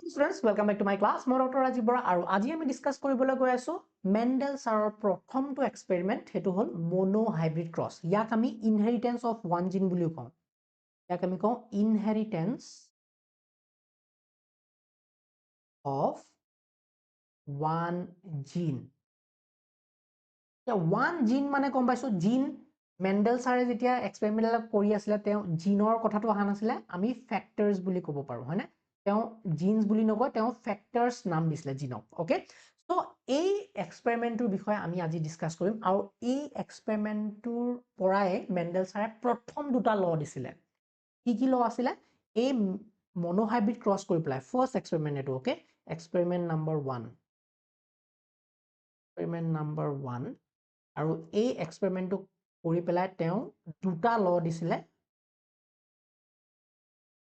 Students, welcome back to my class. মই doctor Rajiv Bora আৰু আজি আমি ডিসকাস কৰিবলৈ গৈ আছো মেণ্ডেল ছাৰৰ প্ৰথমটো এক্সপেৰিমেন্ট হেতু হ'ল মনো হাইব্ৰিড ক্ৰছ। ইয়াক আমি ইনহেৰিটেন্স অফ ওয়ান জিন বুলিও কওঁ। ইয়াক আমি কওঁ inheritance of one gene. One gene মানে গম পাইছো জিন মেণ্ডেল ছাৰে যেতিয়া এক্সপেৰিমেন্ট কৰি আছিলে তেওঁ জিনৰ কথাটো অহা নাছিলে আমি ফেক্টৰ্স বুলি ক'ব পাৰো হয়নে তেওঁ জিনছ বুলি নকয় তেওঁ ফেক্টৰ্স নাম দিছিলে জিনক ওকে সো এই এক্সপেৰিমেন্টৰ বিষয়ে আমি আজি ডিসকাস কৰিম আৰু এই এক্সপেৰিমেন্টৰ পৰাই মেণ্ডেল ছাৰে প্ৰথম দুটা ল দিছিলে কি ল আছিলে এই মনোহাইব্ৰিড ক্ৰছ কৰি পেলাই ফাৰ্স্ট এক্সপেৰিমেন্ট এটো okay experiment number 1 experiment number 1 আৰু এই এক্সপেৰিমেন্টটো কৰি পেলাই তেওঁ দুটা ল দিছিলে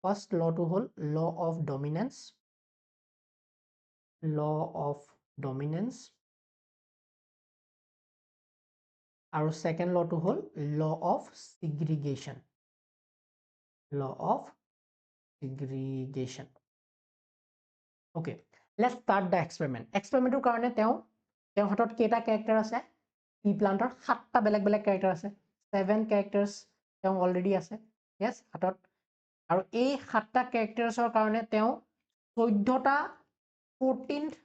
ফাৰ্স্ট লটো হ'ল ল অফ ডমিনেন্স আৰু সেকেন্ড লটো হ'ল law of segregation okay let's start the এক্সপেৰিমেন্টৰ কাৰণে তেওঁ হাতত কেইটা ক্যাৰেক্টাৰ আছে পি প্লান্টৰ 7টা বেলেগ বেলেগ ক্যাৰেক্টাৰ আছে 7 ক্যাৰেক্টাৰ্স তেওঁ অলৰেডি আছে यस হাতত আৰু এই 7টা ক্যাৰেক্টাৰ্সৰ কাৰণে তেওঁ 14টা 14th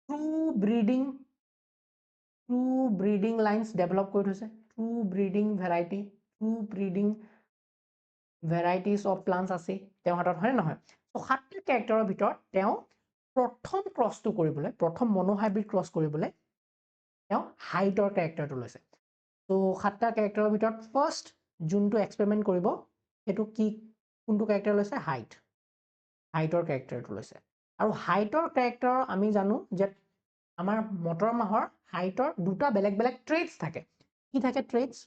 true breeding lines develop কৰি থৈছে true breeding varieties of plants আছে তেওঁ হাতত হয় নহয় সো 7টা ক্যাৰেক্টাৰৰ ভিতৰত তেওঁ প্ৰথম ক্ৰছটো কৰিবলৈ প্ৰথম মনোহাইব্ৰিড ক্ৰছ কৰিবলৈ তেওঁ হাইটৰ ক্যাৰেক্টাৰটো লৈছে তো 7টা ক্যাৰেক্টাৰৰ ভিতৰত ফাৰ্স্ট যোনটো এক্সপেৰিমেন্ট কৰিব হেতু কি কোনটো ক্যাৰেক্টাৰ লৈছে হাইটৰ ক্যাৰেক্টাৰটো লৈছে আৰু হাইটৰ ক্যাৰেক্টাৰ আমি জানো যে আমাৰ মটৰ মাহৰ হাইটৰ দুটা বেলেগ বেলেগ ট্ৰেটস থাকে কি থাকে ট্ৰেটস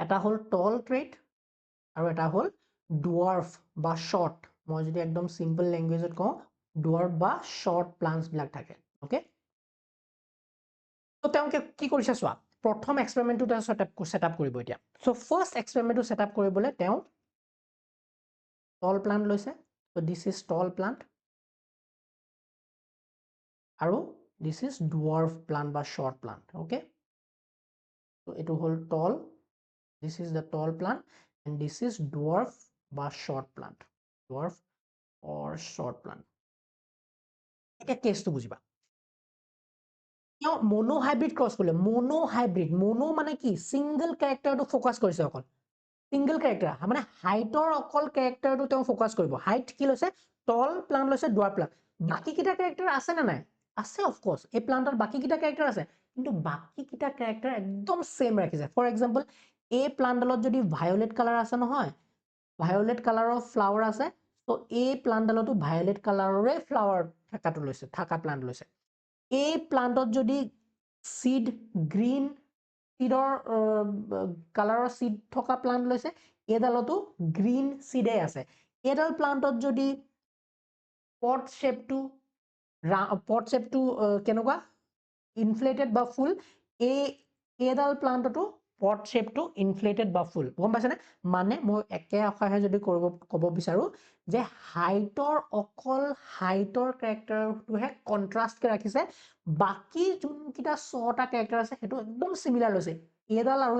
এটা হ'ল টল ট্ৰেট আৰু এটা হ'ল ডুৱাৰ্ফ বা শৰ্ট মই যদি একদম সিম্পল ল্যাঙ্গুৱেজত কওঁ ডুৱাৰ্ফ বা শৰ্ট প্লান্টস বিলাক থাকে ওকে তো তেওঁ কি কৰিছে চোৱা প্ৰথম এক্সপেৰিমেন্টটো তেওঁ সেটআপ কৰিব এতিয়া সো ফাৰ্স্ট এক্সপেৰিমেন্টটো সেটআপ কৰিবলৈ তেওঁ টল প্লান্ট লৈছে so this is tall plant আৰু দিস ইজ ডুৱাৰ্ফ প্লান্ট বা short plant okay so etu hol tall this is the tall plant and this is dwarf বা short plant dwarf or short plant এটা কেসটো বুঝিবা কিয় মনোহাইব্ৰিড cross কৰিলে মনো মানে কি single ক্যাৰেক্টাৰটো focus কৰিছে অকল সিঙ্গল ক্যাৰেক্টাৰ মানে হাইটৰ অকল ক্যাৰেক্টাৰটো তেওঁ ফোকাস কৰিব হাইট কি লৈছে টল প্লান্ট লৈছে ডুৱাৰ্ফ প্লান্ট বাকি কিটা ক্যাৰেক্টাৰ আছে না নাই আছে অফ কোৰ্স এই প্লান্টৰ বাকি কিটা ক্যাৰেক্টাৰ আছে কিন্তু বাকি কিটা ক্যাৰেক্টাৰ একদম সেম ৰাখিছে ফৰ এক্সাম্পল এই প্লান্টডালত যদি ভায়োলেট কালাৰ আছে নহয় ভায়োলেট কালাৰৰ ফ্লাৱাৰ আছে তো এই প্লান্টডালতো ভায়োলেট কালাৰৰে ফ্লাৱাৰ থাকাটো লৈছে থাকা প্লান্ট লৈছে এই প্লান্টত যদি সিড গ্ৰীন সিডৰ কালাৰৰ সিড থকা প্লান্ট লৈছে এডালতো গ্ৰীন সিডে আছে এডাল প্লান্টত যদি পট শেপটো কেনেকুৱা ইনফ্লেটেড বা ফুল এডাল প্লান্টটো পট শেপটো ইনফ্লেটেড বা ফুল গম পাইছানে মানে মই একে আখৰে যদি ক'ব বিচাৰো যে হাইটৰ অকল হাইটৰ ক্যাৰেক্টাৰটোহে কন্ট্ৰাস্ট কে ৰাখিছে বাকি যোনকিটা 6টা ক্যাৰেক্টাৰ আছে হেতু একদম সিমিলাৰ লৈছে এডাল আৰু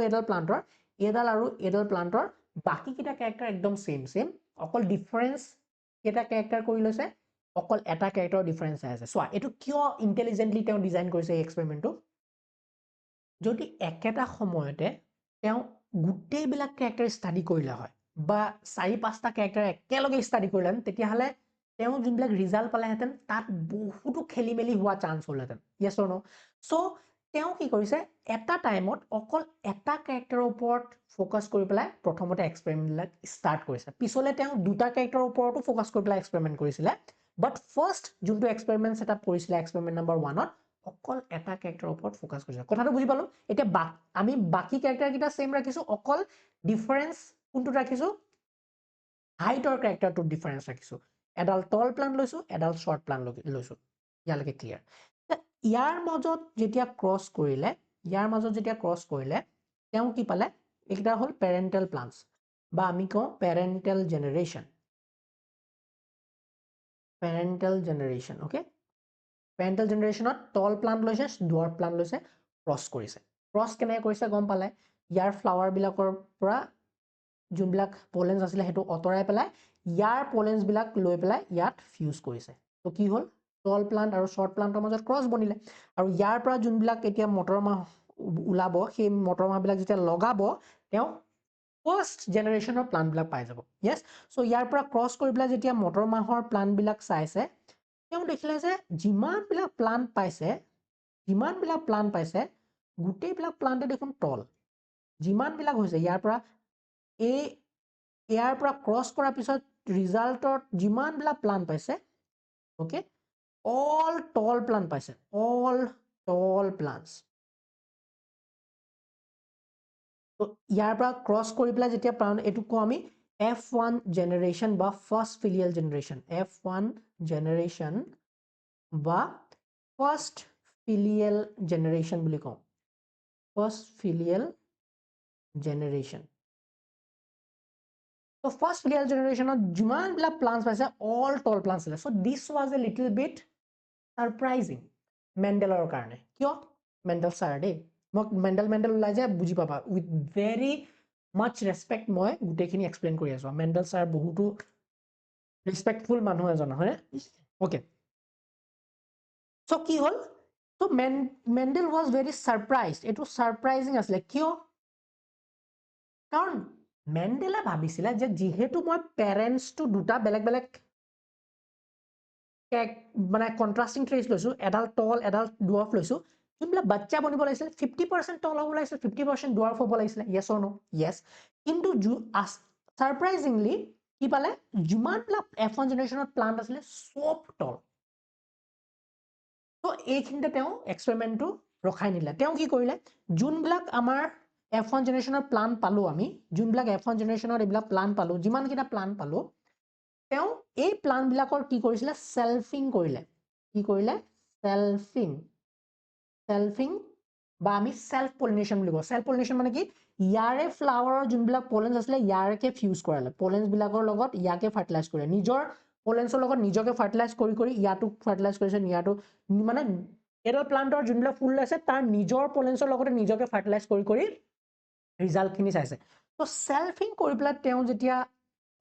এডাল প্লান্টৰ বাকি কিটা ক্যাৰেক্টাৰ একদম সেম অকল ডিফাৰেন্স কেটা ক্যাৰেক্টাৰ কৰি লৈছে অকল এটা ক্যাৰেক্টাৰ ডিফাৰেন্স আছে সোৱা এটো কিয় ইন্টেলিজেন্টলি তেওঁ ডিজাইন কৰিছে এই এক্সপেৰিমেন্টটো যদি একেটা সময়তে তেওঁ গুটেই বিলাক ক্যাৰেক্টাৰ স্টাডি কৰিলা হয় বা 4-5টা ক্যাৰেক্টাৰ একেলগে স্টাডি কৰিলেন তেতিয়া হলে তেওঁ যোনবিলাক ৰিজাল্ট পালেহেতেন তাত বহুতো খেলিমেলি হোৱা চান্স হলহেতেন ইয়েস অৰ নো সো তেওঁ কি কৰিছে এটা টাইমত অকল এটা ক্যাৰেক্টাৰৰ ওপৰত ফোকাস কৰি পেলাই প্ৰথমতে এক্সপেৰিমেন্টবিলাক স্টাৰ্ট কৰিছে পিছলে তেওঁ দুটা ক্যাৰেক্টাৰৰ ওপৰতো ফোকাস কৰি পেলাই এক্সপেৰিমেন্ট কৰিছিলে বাট ফাৰ্স্ট যোনটো এক্সপেৰিমেন্ট সেটআপ কৰিছিলে এক্সপেৰিমেন্ট নাম্বাৰ 1ত অকল এটা ক্যাৰেক্টাৰৰ ওপৰত ফোকাস কৰিছে কথাটো বুজি পালো এতিয়া আমি বাকি ক্যাৰেক্টাৰ কিটা সেম ৰাখিছো অকল ডিফাৰেন্স কোনটো ৰাখিছো হাইটৰ ক্যাৰেক্টাৰটো ডিফাৰেন্স ৰাখিছো এডাল টল প্লান্ট লৈছো এডাল শৰ্ট প্লান্ট লৈছো ইয়ালৈকে ক্লিয়াৰ ইয়াৰ মাজত যেতিয়া ক্ৰছ কৰিলে তেওঁ কি পালে এইটা হল পেৰেন্টাল প্লান্টস বা আমি কওঁ পেৰেন্টাল জেনাৰেশন পেৰেণ্টেল জেনেৰেশ্যন ওকে পেৰেণ্টেল জেনেৰেশ্যনত টল প্লান্ট লৈছে ডুৱাৰ্ফ প্লান্ট লৈছে ক্ৰছ কৰিছে ক্ৰছ কেনেকৈ কৰিছে গম পালে ইয়াৰ ফ্লাৱাৰবিলাকৰ পৰা যোনবিলাক পলেন্স আছিলে সেইটো অতৰাই পেলাই ইয়াৰ পলেন্সবিলাক লৈ পেলাই ইয়াত ফিউজ কৰিছে তো কি হ'ল টল প্লান্ট আৰু শৰ্ট প্লান্টৰ মাজত ক্ৰছ বনিলে আৰু ইয়াৰ পৰা যোনবিলাক এতিয়া মটৰ মাহ ওলাব সেই মটৰ মাহবিলাক যেতিয়া লগাব তেওঁ ফাৰ্ষ্ট জেনেৰেশ্যনৰ প্লান্টবিলাক পাই যাব য়েছ চ' ইয়াৰ পৰা ক্ৰছ কৰি পেলাই যেতিয়া মটৰ মাহৰ প্লান্টবিলাক চাইছে তেওঁ দেখিলে যে যিমানবিলাক প্লান্ট পাইছে গোটেইবিলাক প্লান্টে দেখোন টল যিমানবিলাক হৈছে ইয়াৰ পৰা ক্ৰছ কৰাৰ পিছত ৰিজাল্টত যিমানবিলাক প্লান্ট পাইছে ওকে অল টল প্লান্ট পাইছে অল টল প্লান্টছ তো ইয়াৰ পৰা ক্ৰছ কৰি পেলাই যেতিয়া প্লান্ট এইটো কওঁ আমি F1 জেনেৰেশ্যন বা first filial generation F1 generation বা ফাৰ্ষ্ট ফিলিয়েল জেনেৰেশ্যন বুলি কওঁ first filial generation So first filial generation of jiman bila plants paise all tall plants ase. So this was a little bit surprising Mendelor karone. Kyo? Mendel sir de. Mok Mendel ulai jay buji papa with very much respect moi gutekhini explain kori aso. Mendel sir bohutu respectful manu ejon hoy. Okay. So ki hol? So Mendel was very surprised. It was surprising asle. Kyo? Karon মেণ্ডেলে ভাবিছিলে যে যেহেতু মই পেৰেণ্টছটো দুটা বেলেগ বেলেগ মানে কন্ট্ৰাস্টিং ট্ৰেইটছ লৈছো এডাল টল এডাল ডুৱাৰ্ফ লৈছো যোনবিলাক বাচ্চা বনিব লাগিছিলে 50% টল হ'ব লাগিছিলে 50% ডুৱাৰ্ফ হ'ব লাগিছিলে ইয়েছ অৰ নো ইয়েছ কিন্তু সাৰপ্ৰাইজিংলি কি পালে যিমানবিলাক F1 জেনেৰেশ্যনত প্লান্ট আছিলে সব টল তো এইখিনিতে তেওঁ এক্সপেৰিমেণ্টটো ৰখাই নিলে তেওঁ কি কৰিলে যোনবিলাক আমাৰ F1 জেনেৰেশ্যনৰ প্লান পালো আমি যোনবিলাক F1 জেনেৰেশ্যনৰ এইবিলাক প্লান পালো যিমানকেইটা প্লান পালো তেওঁ এই প্লানবিলাকৰ কি কৰিছিলে সেলফিং কৰিলে কি কৰিলে সেলফিং বা আমি সেলফ পলিনেশন বুলি কওঁ সেলফ পলিনেশন মানে কি ইয়াৰে ফ্লাৱাৰৰ যোনবিলাক পলেন্স আছিলে ইয়াৰকে ফিউজ কৰালে পলেন্স বিলাকৰ লগত ইয়াকে ফাৰ্টিলাইজ কৰে নিজৰ পলেন্সৰ লগত নিজকে ফাৰ্টিলাইজ কৰি ইয়াটো ফাৰ্টিলাইজ কৰিছে ইয়াটো মানে এডাল প্লান্টৰ যোনবিলাক ফুল আছে তাৰ নিজৰ পলেন্সৰ লগতে নিজকে ফাৰ্টিলাইজ কৰি ৰিজাল্ট খিনি চাইছে তো সেলফিং কৰি পেলাই তেওঁ যেতিয়া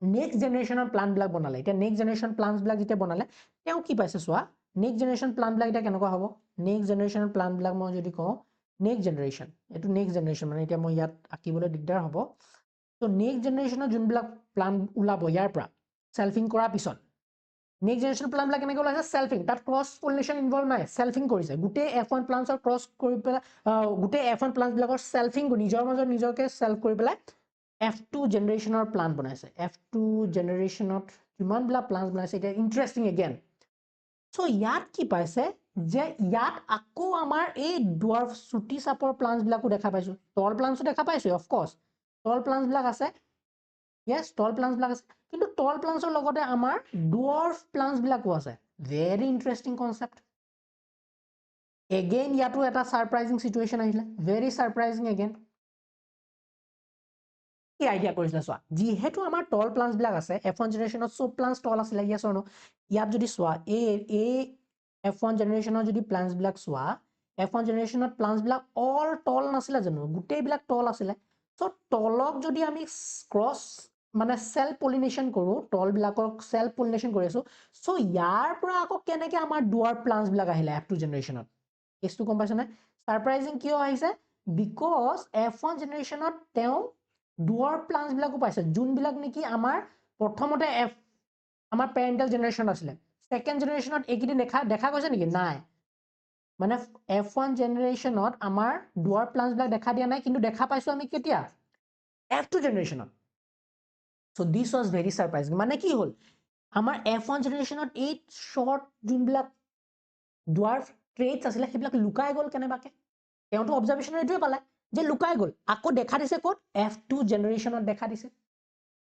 নেক্সট জেনেৰেশ্যনৰ প্লান্ট বিলাক বনালে এতিয়া নেক্সট জেনেৰেশ্যন প্লান্টছ বিলাক যেতিয়া বনালে তেওঁ কি পাইছে চোৱা নেক্সট জেনেৰেশ্যন প্লান্ট বিলাক এটা কেনেকুৱা হ'ব নেক্সট জেনেৰেশ্যনৰ প্লান্ট বিলাক মই যদি কওঁ নেক্সট জেনেৰেশ্যন এটো নেক্সট জেনেৰেশ্যন মানে এতিয়া মই ইয়াত আঁকিবলৈ দিগদাৰ হ'ব তো নেক্সট জেনেৰেশ্যনৰ যোনবিলাক প্লান্ট ওলাব ইয়াৰ পৰা সেলফিং কৰাৰ পিছত নেক্সট জেনেৰেশ্যন প্লান্ট বিলাক কেনেকৈ ওলাইছে সেলফিং তাত ক্ৰছ পলিনেশন ইনভলভ নাই সেলফিং কৰিছে গোটেই F1 প্লান্টছৰ ক্ৰছ কৰি পেলাই গোটেই F1 প্লান্টছ বিলাকৰ সেলফিং নিজৰ মাজত নিজকে সেলফ কৰি পেলাই F2 জেনেৰেশ্যনৰ প্লান্ট বনাইছে F2 জেনেৰেশ্যনত কিমানবিলাক প্লান্টছ বনাইছে এটা ইন্টাৰেষ্টিং এগেইন সো ইয়াত কি পাইছে যে ইয়াত আকৌ আমাৰ এই ডুৱাৰ্ফ চুটি সাপৰ প্লান্টছ বিলাকো দেখা পাইছো টল প্লান্টছো দেখা পাইছো অফ কোৰ্স টল প্লান্টছ বিলাক আছে yes টল প্লান্টছ বিলাক আছে কিন্তু টল প্লান্টছৰ লগতে আমাৰ ডুৱাৰ্ফ প্লান্টছ বিলাকো আছে ভেৰি ইন্টাৰেষ্টিং কনসেপ্ট এগেইন ইয়াতো এটা সাৰপ্ৰাইজিং সিচুৱেচন আহিলে ভেৰি সাৰপ্ৰাইজিং এগেইন কি আইডিয়া কৰিছিলে চোৱা যেহেতু আমাৰ টল প্লান্টছ বিলাক আছে F1 জেনেৰেশ্যনত সব প্লান্টছ টল আছিল yes or no ইয়াত যদি চোৱা এই F1 জেনেৰেশ্যনৰ যদি প্লান্টছ বিলাক চোৱা F1 জেনেৰেশ্যনত প্লান্টছ বিলাক অল টল নাছিলে জানো গোটেই বিলাক টল আছিল সো টলক যদি আমি ক্ৰছ মানে সেলফ পলিনেশন কৰো টল বিলাকৰ সেলফ পলিনেশন কৰি আছো সো ইয়াৰ পৰা আকৌ কেনেকৈ আমাৰ ডুৱাৰ্ফ প্লান্টছ বিলাক আহিলে F2 জেনেৰেশ্যনত কেছটো গম পাইছনে সাৰপ্ৰাইজিং কিয় আহিছে বিকজ F1 জেনেৰেশ্যনত তেওঁ ডুৱাৰ্ফ প্লান্টছ বিলাকো পাইছে যোনবিলাক নেকি আমাৰ প্ৰথমতে আমাৰ পেৰেণ্টেল জেনেৰেশ্যন আছিলে সেকেন্ড জেনেৰেশ্যনত এইকেইদিন দেখা গৈছে নেকি নাই মানে F1 জেনেৰেশ্যনত আমাৰ ডুৱাৰ্ফ প্লান্টছ বিলাক দেখা দিয়া নাই কিন্তু দেখা পাইছো আমি কেতিয়া F2 জেনেৰেশ্যনত so this was very surprising মানে কি হল আমাৰ F1 জেনেৰেশ্যনত এই শৰ্ট যোনবিলাক ডুৱাৰ্ফ ট্ৰেইটছ আছিলে সেইবিলাক লুকাই গ'ল কেনেবাকে তেওঁতো অবজাৰভেশ্যন এইটোৱে পালে যে লুকাই গ'ল আকৌ দেখা দিছে ক'ত F2 জেনেৰেশ্যনত দেখা দিছে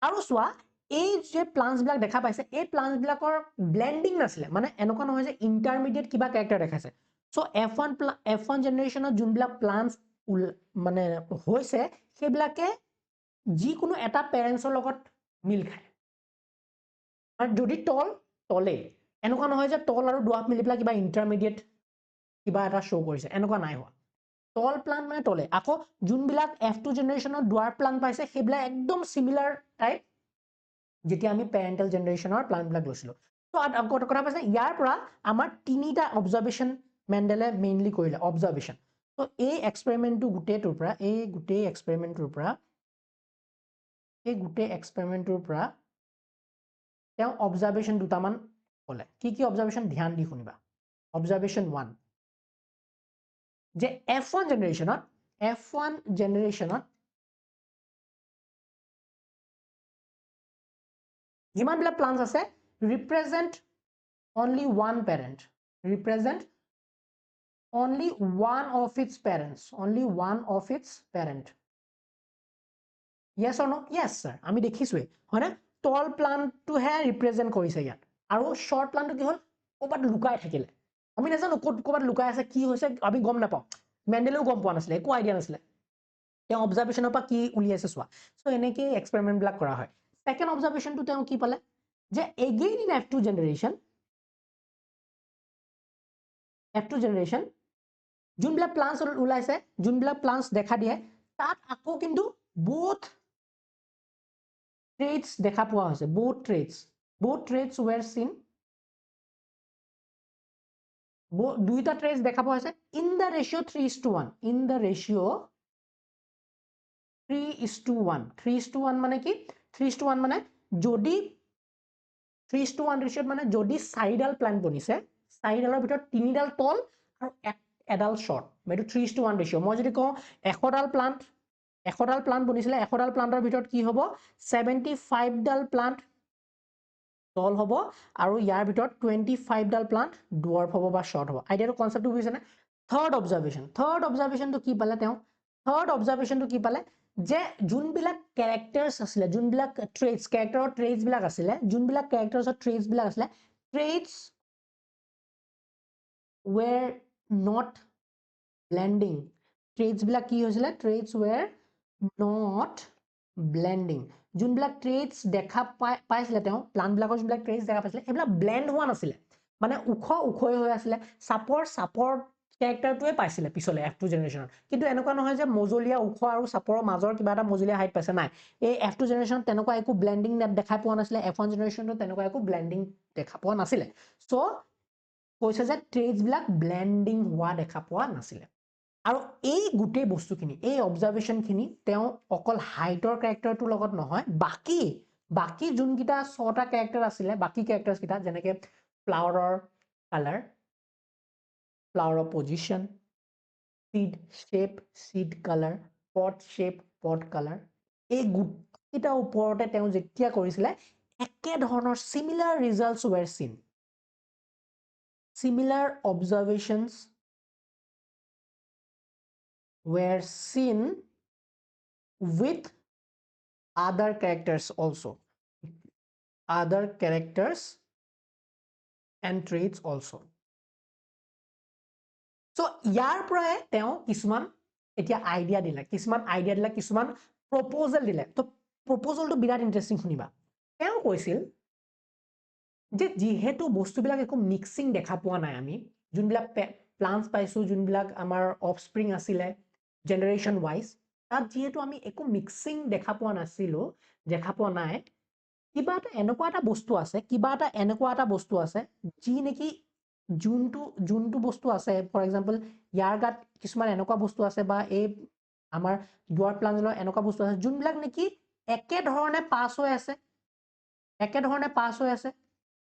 আৰু চোৱা এই যে প্লান্টছ বিলাক দেখা পাইছে এই প্লান্টছ বিলাকৰ ব্লেন্ডিং নাছিলে মানে এনেকুৱা নহয় যে ইন্টাৰমিডিয়েট কিবা ক্যাৰেক্টাৰ দেখাইছে সো F1 জেনেৰেশ্যনত যোনবিলাক প্লান্টছ মানে হৈছে সেইবিলাকে যিকোনো এটা পেৰেন্টছৰ লগত মিল খায় আৰু যদি টলে এনেকুৱা নহয় যে তল আৰু ডুৱাৰ্ফ মিলি পেলাই কিবা ইণ্টাৰমিডিয়েট কিবা এটা শ্ব' কৰিছে, এনেকুৱা নাই হোৱা। তল প্লান্ট মানে তলে। আকৌ যোনবিলাক F2 জেনেৰেশ্যনৰ ডুৱাৰ্ফ প্লান্ট পাইছে সেইবিলাক একদম সিমিলাৰ টাইপ যেতিয়া আমি পেৰেণ্টেল জেনেৰেশ্যনৰ প্লান্টবিলাক লৈছিলোঁ। তো কথা পাইছে ইয়াৰ পৰা আমাৰ তিনিটা অবজাৰ্ভেশ্যন মেণ্ডেলে মেইনলি কৰিলে, অবজাৰ্ভেশ্যন। তো এই এক্সপেৰিমেণ্টটো গোটেইটোৰ পৰা তেওঁ অবজাৰ্ভেশ্যন দুটামান ক'লে। কি কি অবজাৰ্ভেশ্যন ধ্যান দি শুনিবা। অবজাৰ্ভেশ্যন 1 যে F1 জেনেৰেশ্যনত যিমানবিলাক প্লান্টছ আছে represent only one parent, represent only one of its parent. Yes or no? Yes sir, আমি দেখিছোৱে হয়নে tall plant to হে represent কৰিছে ইয়াত আৰু short plant কি হল ক'বাত লুকাই থাকিলে আমি নাজানো ক'বাত লুকাই আছে কি হৈছে আমি গম নাপাওঁ মেণ্ডেলেও গম পোৱা নাছিলে একো আইডিয়া নাছিলে তেওঁ অবজাৰভেশ্যনৰ পৰা কি উলিয়াইছে চোৱা সো এনেকে এক্সপেৰিমেন্ট বিলাক কৰা হয় সেকেন্ড অবজাৰভেশ্যনটো তেওঁ কি পালে যে again in F2 generation যোনবিলাক প্লান্টছ ওলাইছে যোনবিলাক প্লান্টছ দেখা দিয়ে তাত আকৌ কিন্তু both traits দেখা পোৱা হৈছে both traits were seen দুইটা traits দেখা পোৱা হৈছে in the ratio 3:1 মানে কি 3:1 মানে যদি 3:1 ৰেচিঅ'ত মানে যদি চাৰিডাল প্লান্ট বনিছে চাৰিডালৰ ভিতৰত তিনিডাল তল আৰু এডাল শৰ্ট এইটো 3:1 ৰেচিঅ' মই যদি কওঁ 100ডাল প্লান্ট বনিছিলে 100ডাল প্লান্টৰ ভিতৰত কি হ'ব 75 ডাল প্লান্ট তল হ'ব আৰু ইয়াৰ ভিতৰত 25 ডাল প্লান্ট ডুৱাৰ্ফ হ'ব বা শৰ্ট হ'ব আইডিয়াটো কনসেপ্টটো বুজিছে নে থাৰ্ড অবজাৰভেশ্যনটো কি পালে তেওঁ যে যোনবিলাক ক্যাৰেক্টাৰছ আছিলে যোনবিলাক ট্ৰেটছ ক্যাৰেক্টাৰৰ ট্ৰেটছ বিলাক আছিলে যোনবিলাক ক্যাৰেক্টাৰছৰ ট্ৰেটছ বিলাক আছিলে ট্ৰেটছ were not blending ট্ৰেটছ বিলাক কি হৈছিলে ট্ৰেটছ were not blending যোনবিলাক ট্ৰেটছ দেখা পাইছিলে তেওঁ প্লান্ট বিলাকৰ যোনবিলাক ট্ৰেটছ দেখা পাইছিলে এইবিলাক ব্লেন্ড হোৱা নাছিলে মানে উখই হৈ আছিলে সাপৰ ক্যাৰেক্টাৰটোৱে পাইছিলে পিছলে F2 জেনেৰেশ্যনত কিন্তু এনেকুৱা নহয় যে মজলীয়া উখ আৰু সাপৰৰ মাজৰ কিবা এটা মজলীয়া হাইট পাইছে নাই এই F2 জেনেৰেশ্যনত তেনেকুৱা একো ব্লেন্ডিং দেখা পোৱা নাছিলে F1 জেনেৰেশ্যনত তেনেকুৱা একো ব্লেন্ডিং দেখা পোৱা নাছিলে সো কৈছে যে ট্ৰেটছ বিলাক ব্লেন্ডিং হোৱা দেখা পোৱা নাছিলে আৰু এই গুটেই বস্তুখিনি এই অবজাৰভেশ্যনখিনি তেওঁ অকল হাইটৰ ক্যাৰেক্টাৰটোৰ লগত নহয় বাকি যোনকিটা ছটা ক্যাৰেক্টাৰ আছিলে বাকি ক্যাৰেক্টাৰছ কিটা যেনেকে ফ্লাৱাৰৰ কালাৰ ফ্লাৱাৰৰ position seed color pot shape pot color এই গুটেইটা ওপৰতে তেওঁ যেতিয়া কৰিছিলে একে ধৰণৰ similar results were seen similar observations were seen with other characters and traits also so ইয়াৰ পৰাই তেওঁ কিছুমান এতিয়া আইডিয়া দিলে কিছুমান প্ৰপ'জাল দিলে তো প্ৰপ'জালটো বিৰাট ইন্টাৰেষ্টিং শুনিবা তেওঁ কৈছিল যে যিহেতু বস্তুবিলাক একো মিক্সিং দেখা পোৱা নাই আমি যোনবিলাক প্লান্টছ পাইছো যোনবিলাক আমাৰ অফস্প্ৰিং আছিলে জেনাৰেশ্যন ওয়াইজ তাত যেহেতু আমি একো মিক্সিং দেখা পোৱা নাই কিবা এটা এনেকুৱা এটা বস্তু আছে যি নেকি যোনটো বস্তু আছে ফৰ এক্সাম্পল ইয়াৰ গাত কিছুমান এনেকুৱা বস্তু আছে বা এই আমাৰ ডুৱাৰ্ফ প্লান্টৰ এনেকুৱা বস্তু আছে যোনবিলাক নেকি একে ধৰণে পাস হৈ আছে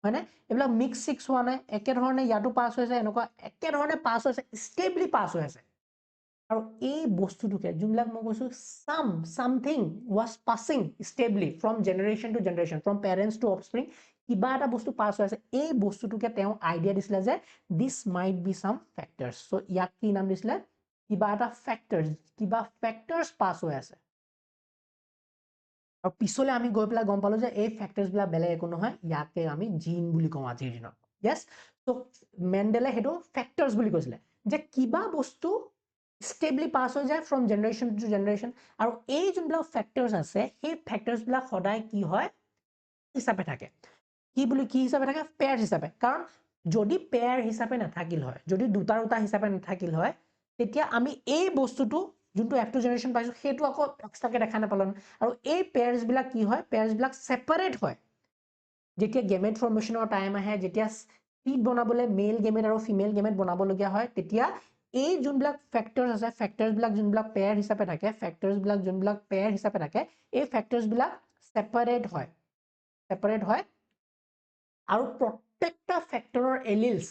হয়নে এইবিলাক মিক্স সিক্স হোৱা নাই একে ধৰণে ইয়াটো পাস হৈছে এনেকুৱা একে ধৰণে পাস হৈছে ষ্টেবলি পাস হৈ আছে আৰু এই বস্তুটোকে যোনবিলাক মই কৈছো something was passing stably from generation to generation from parents to offspring কিবা এটা বস্তু পাস হৈ আছে এই বস্তুটোকে তেওঁ আইডিয়া দিছিলে যে this might be some factors so ইয়াক কি নাম দিছিলে কিবা ফ্যাক্টৰস পাস হৈ আছে আৰু পিছলে আমি গৈ পেলাই গম পালো যে এই ফ্যাক্টৰস বিলাক বেলেগ একো নহয় ইয়াকে আমি জিন বুলি কওঁ আজিৰ দিনত yes so মেণ্ডেলে হেতু ফ্যাক্টৰস বুলি কৈছিলে যে কিবা বস্তু stably pass হৈ যায় from generation to generation আৰু এই যোনবিলাক ফ্যাক্টৰস আছে সেই ফ্যাক্টৰস বিলাক সদায় কি হয় হিচাপে থাকে কি হিচাপে থাকে পেয়াৰ হিচাপে কাৰণ যদি পেয়াৰ হিচাপে নাথাকিল হয় যদি দুটা দুটা হিচাপে নাথাকিল হয় তেতিয়া আমি এই বস্তুটো যোনটো F2 জেনাৰেশ্যন পাইছো সেইটো আকৌ এক্সট্ৰাকে দেখা নাপালো আৰু এই পেয়াৰ্স বিলাক কি হয় পেয়াৰ্স বিলাক সেপাৰেট হয় যেতিয়া গেমেট ফৰ্মেশনৰ টাইম আহে যেতিয়া স্পিড বনাবলৈ মেল গেমেট আৰু ফিমেল গেমেট বনাব লগিয়া হয় তেতিয়া এই যোনবিলাক ফ্যাক্টৰস আছে ফ্যাক্টৰস বিলাক যোনবিলাক পেয়াৰ হিচাপে থাকে ফ্যাক্টৰস বিলাক যোনবিলাক পেয়াৰ হিচাপে থাকে এই ফ্যাক্টৰস বিলাক সেপাৰেট হয় আৰু প্ৰত্যেকটা ফ্যাক্টৰৰ এলিলস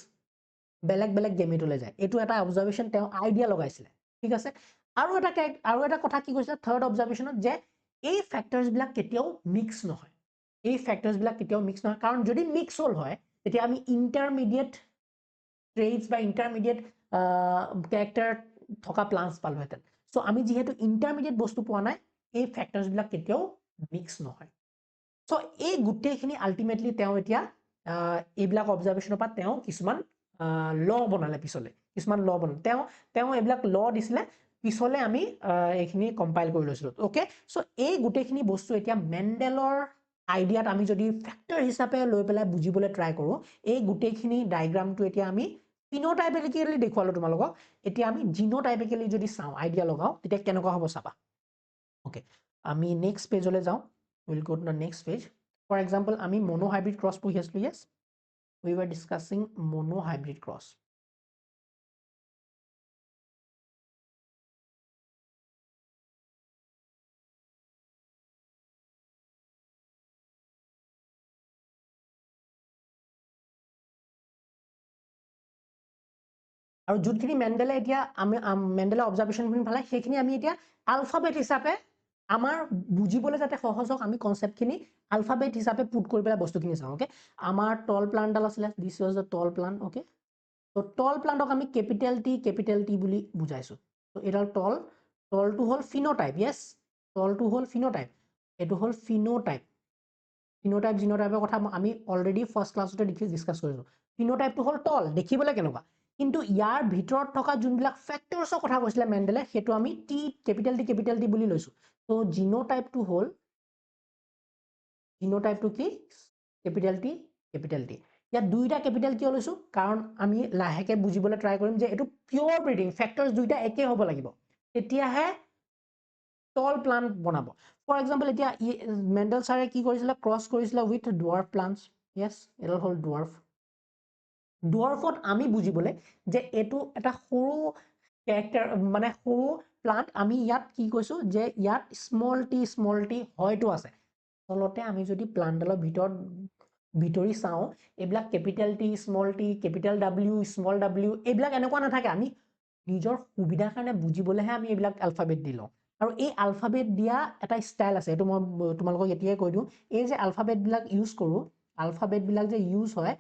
বেলেগ বেলেগ গেমেটলৈ যায় এটো এটা অবজাৰভেশন তেওঁ আইডিয়া লগাইছিলে ঠিক আছে আৰু এটা কথা কি কৈছে থাৰ্ড অবজাৰভেশনত যে এই ফ্যাক্টৰস বিলাক কেতিয়াও মিক্স নহয় এই ফ্যাক্টৰস বিলাক কেতিয়াও মিক্স নহয় কাৰণ যদি মিক্স হল হয় তেতিয়া আমি ইন্টাৰমিডিয়েট ট্ৰেটস বা ইন্টাৰমিডিয়েট ক্যাৰেক্টাৰ থকা প্লান্টস পালোহেতেন সো আমি যেহেতু ইন্টাৰমিডিয়েট বস্তু পোৱা নাই এই ফ্যাক্টৰস বিলাক কেতিয়াও মিক্স নহয় সো এই গুটেইখিনি আলটিমেটলি তেওঁ এতিয়া এইবিলাক অবজাৰভেশনৰ পৰা তেওঁ কিছুমান ল বনালে পিছলে কিছুমান ল বনালে তেওঁ এইবিলাক ল দিছিলে পিছলে আমি এইখিনি কম্পাইল কৰি লৈছিলো ওকে সো এই গুটেইখিনি বস্তু এতিয়া মেন্ডেলৰ আইডিয়াত আমি যদি ফ্যাক্টৰ হিচাপে লৈ পেলাই বুজিবলৈ ট্ৰাই কৰো এই গুটেইখিনি ডায়াগ্ৰামটো এতিয়া আমি ফিনোটাইপিক্যালি দেখুৱালো তোমালোকক এতিয়া আমি জিনোটাইপিক্যালি যদি চাও আইডিয়া লগাও তেতিয়া কেনেকুৱা হ'ব চাবা ওকে আমি নেক্সট পেজলৈ যাও we'll go to the next page for example ami monohybrid cross পঢ়ি আছিলো yes we were discussing monohybrid cross আৰু যোনখিনি মেন্ডেলে এতিয়া আমি মেন্ডেলে অবজাৰভেশন খিনি ভালে সেইখিনি আমি এতিয়া আলফাবেট হিচাপে আমাৰ বুজিবলৈ যাতে সহজ হওক আমি কনসেপ্টখিনি আলফাবেট হিচাপে পুট কৰি পেলাই বস্তুখিনি চাও ওকে আমাৰ টল প্লান্টডাল আছিল this was the tall plant okay তো টল প্লান্টক আমি ক্যাপিটাল টি বুলি বুজাইছো তো এডাল টলটো হল ফিনোটাইপ यस টলটো হল ফিনোটাইপ এটো হল ফিনোটাইপ জিনোটাইপৰ কথা আমি অলৰেডি ফাৰ্স্ট ক্লাছতে ডিসকাস কৰিছো ফিনোটাইপটো হল টল দেখিবলৈ কেনেকুৱা কিন্তু ইয়াৰ ভিতৰত থকা যোনবিলাক ফ্যাক্টৰছৰ কথা কৈছিলে মেন্ডেলে হেতু আমি টি ক্যাপিটাল টি বুলি লৈছো তো জিনোটাইপটো হল জিনোটাইপটো কি ক্যাপিটাল টি ইয়াত দুইটা ক্যাপিটাল কিয় লৈছো কাৰণ আমি লাহেকে বুজিবলৈ ট্ৰাই কৰিম যে এটো পিওৰ ব্ৰিডিং ফ্যাক্টৰছ দুইটা একে হ'ব লাগিব তেতিয়াহে টল প্লান্ট বনাব ফৰ এক্সাম্পল এতিয়া মেন্ডেল সাৰে কি কৰিছিলে ক্ৰস কৰিছিলে উইথ ডুৱাৰ্ফ প্লান্টস यस এডাল হল ডুৱাৰ্ফত আমি বুজিবলে যে এটো এটা সৰু ক্যাৰেক্টাৰ মানে সৰু প্লান্ট আমি ইয়াত কি কৈছো যে ইয়াত স্মল টি হয়তো আছে তলতে আমি যদি প্লান্টডালৰ ভিতৰি চাও এইবিলাক capital T capital W small W এইবিলাক এনেকুৱা নাথাকে আমি নিজৰ সুবিধাৰ কাৰণে বুজিবলেহে আমি এইবিলাক আলফাবেট দিলো আৰু এই আলফাবেট দিয়া এটা ষ্টাইল আছে এটো মই তোমালোকক এতিয়াই কৈ দিও এই যে আলফাবেট বিলাক ইউজ কৰো আলফাবেট বিলাক যে ইউজ হয়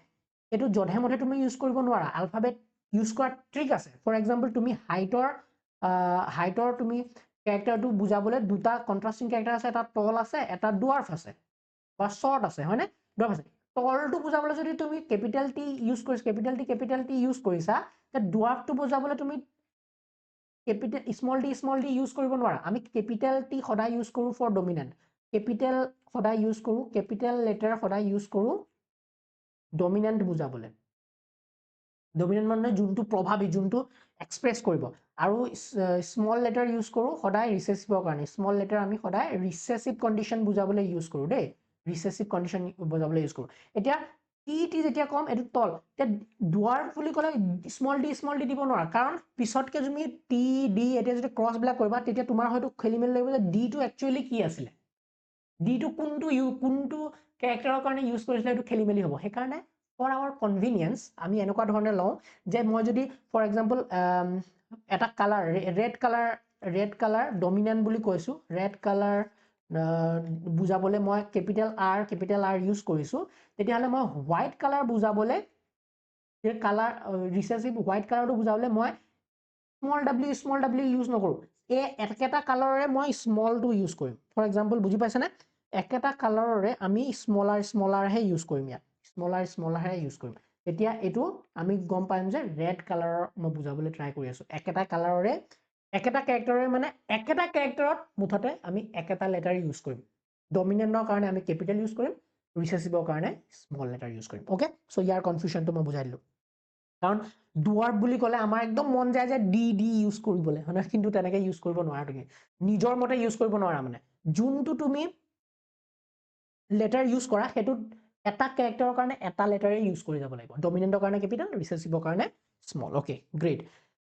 এটো জধে মধে তুমি ইউজ কৰিব নোৱাৰা আলফাবেট ইউজ কৰা ট্ৰিক আছে ফৰ এক্সাম্পল তুমি হাইটৰ তুমি ক্যাৰেক্টাৰটো বুজাবলৈ দুটা কন্ট্ৰাস্টিং ক্যাৰেক্টাৰ আছে এটা টল আছে এটা ডুৱাৰ্ফ আছে বা শৰ্ট আছে হয়নে ডুৱাৰ্ফ আছে টলটো বুজাবলৈ যদি তুমি ক্যাপিটাল টি ইউজ কৰিছা ক্যাপিটাল টি ইউজ কৰিছা তে ডুৱাৰ্ফটো বুজাবলৈ তুমি ক্যাপিটাল স্মল টি ইউজ কৰিব নোৱাৰা আমি ক্যাপিটাল টি সদায় ইউজ কৰো ফৰ ডমিনেন্ট ক্যাপিটাল সদায় ইউজ কৰো ক্যাপিটাল লেটাৰ সদায় ইউজ কৰো ডমিনেন্ট বুজাবলৈ ডমিনেন্ট মানে যোনটো প্ৰভাৱী যোনটো এক্সপ্ৰেছ কৰিব আৰু স্মল লেটাৰ ইউজ কৰো সদায় ৰিসেসিভৰ কাৰণে স্মল লেটাৰ আমি সদায় ৰিসেসিভ কন্ডিশন বুজাবলৈ ইউজ কৰো দেই ৰিসেসিভ কন্ডিশন বুজাবলৈ ইউজ কৰো এতিয়া টি যেতিয়া কম এটো টল তে ডুৱাৰ্ফ বুলি ক'লে স্মল টি দিব নোৱাৰা কাৰণ পিছতকে তুমি টি ডি এতিয়া যদি ক্ৰস বিলাক কৰিবা তেতিয়া তোমাৰ হয়তো খেলিমেলি লাগিব যে ডি টো একচুয়ালি কি আছিল ডি টো কোনটো ক্যাৰেক্টাৰৰ কাৰণে ইউজ কৰিছিলে এটো খেলিমেলি হ'ব সেই কাৰণে ফৰ आवर কনভিনিয়েন্স আমি এনেকুৱা ধৰণে লও যে মই যদি ফৰ এক্সাম্পল এটা কালাৰ ৰেড কালাৰ ডমিনেন্ট বুলি কৈছো ৰেড কালাৰ বুজাবলৈ মই ক্যাপিটাল আৰ ইউজ কৰিছো তেতিয়া হলে মই হোৱাইট কালাৰ বুজাবলৈ যে কালাৰ ৰিসেসিভ হোৱাইট কালাৰটো বুজাবলৈ মই স্মল ডব্লিউ ইউজ নকৰো একেটা কালাৰৰে মই স্মলটো ইউজ কৰিম ফৰ এক্সাম্পল বুজি পাইছানে একেটা কালাৰৰে আমি স্মলাৰ হে ইউজ কৰিম ইয়াত স্মলাৰ হে ইউজ কৰিম এতিয়া এটো আমি গম পাইম যে ৰেড কালাৰ মই বুজাবলৈ ট্ৰাই কৰি আছো একেটা কালাৰৰে একেটা ক্যাৰেক্টাৰৰে মানে একেটা ক্যাৰেক্টাৰত মুঠতে আমি একেটা লেটাৰ ইউজ কৰিম ডমিনেন্টৰ কাৰণে আমি ক্যাপিটাল ইউজ কৰিম ৰিচেছিভৰ কাৰণে স্মল লেটাৰ ইউজ কৰিম ওকে সো ইয়াৰ কনফিউজনটো মই বুজাই দিলোঁ কাৰণ ডুৱাৰ্ফ বুলি ক'লে আমাৰ একদম মন যায় যে ডি ইউজ কৰিবলৈ হয় না কিন্তু তেনেকৈ ইউজ কৰিব নোৱাৰা তুমি নিজৰ মতে ইউজ কৰিব নোৱাৰা মানে যোনটো তুমি লেটাৰ ইউজ কৰা সেইটোত এটা কেৰেক্টাৰৰ কাৰণে এটা লেটাৰে ইউজ কৰি যাব লাগিব ডমিনেণ্টৰ কাৰণে কেপিটেল ৰিচেছিভৰ কাৰণে স্মল ওকে গ্ৰেট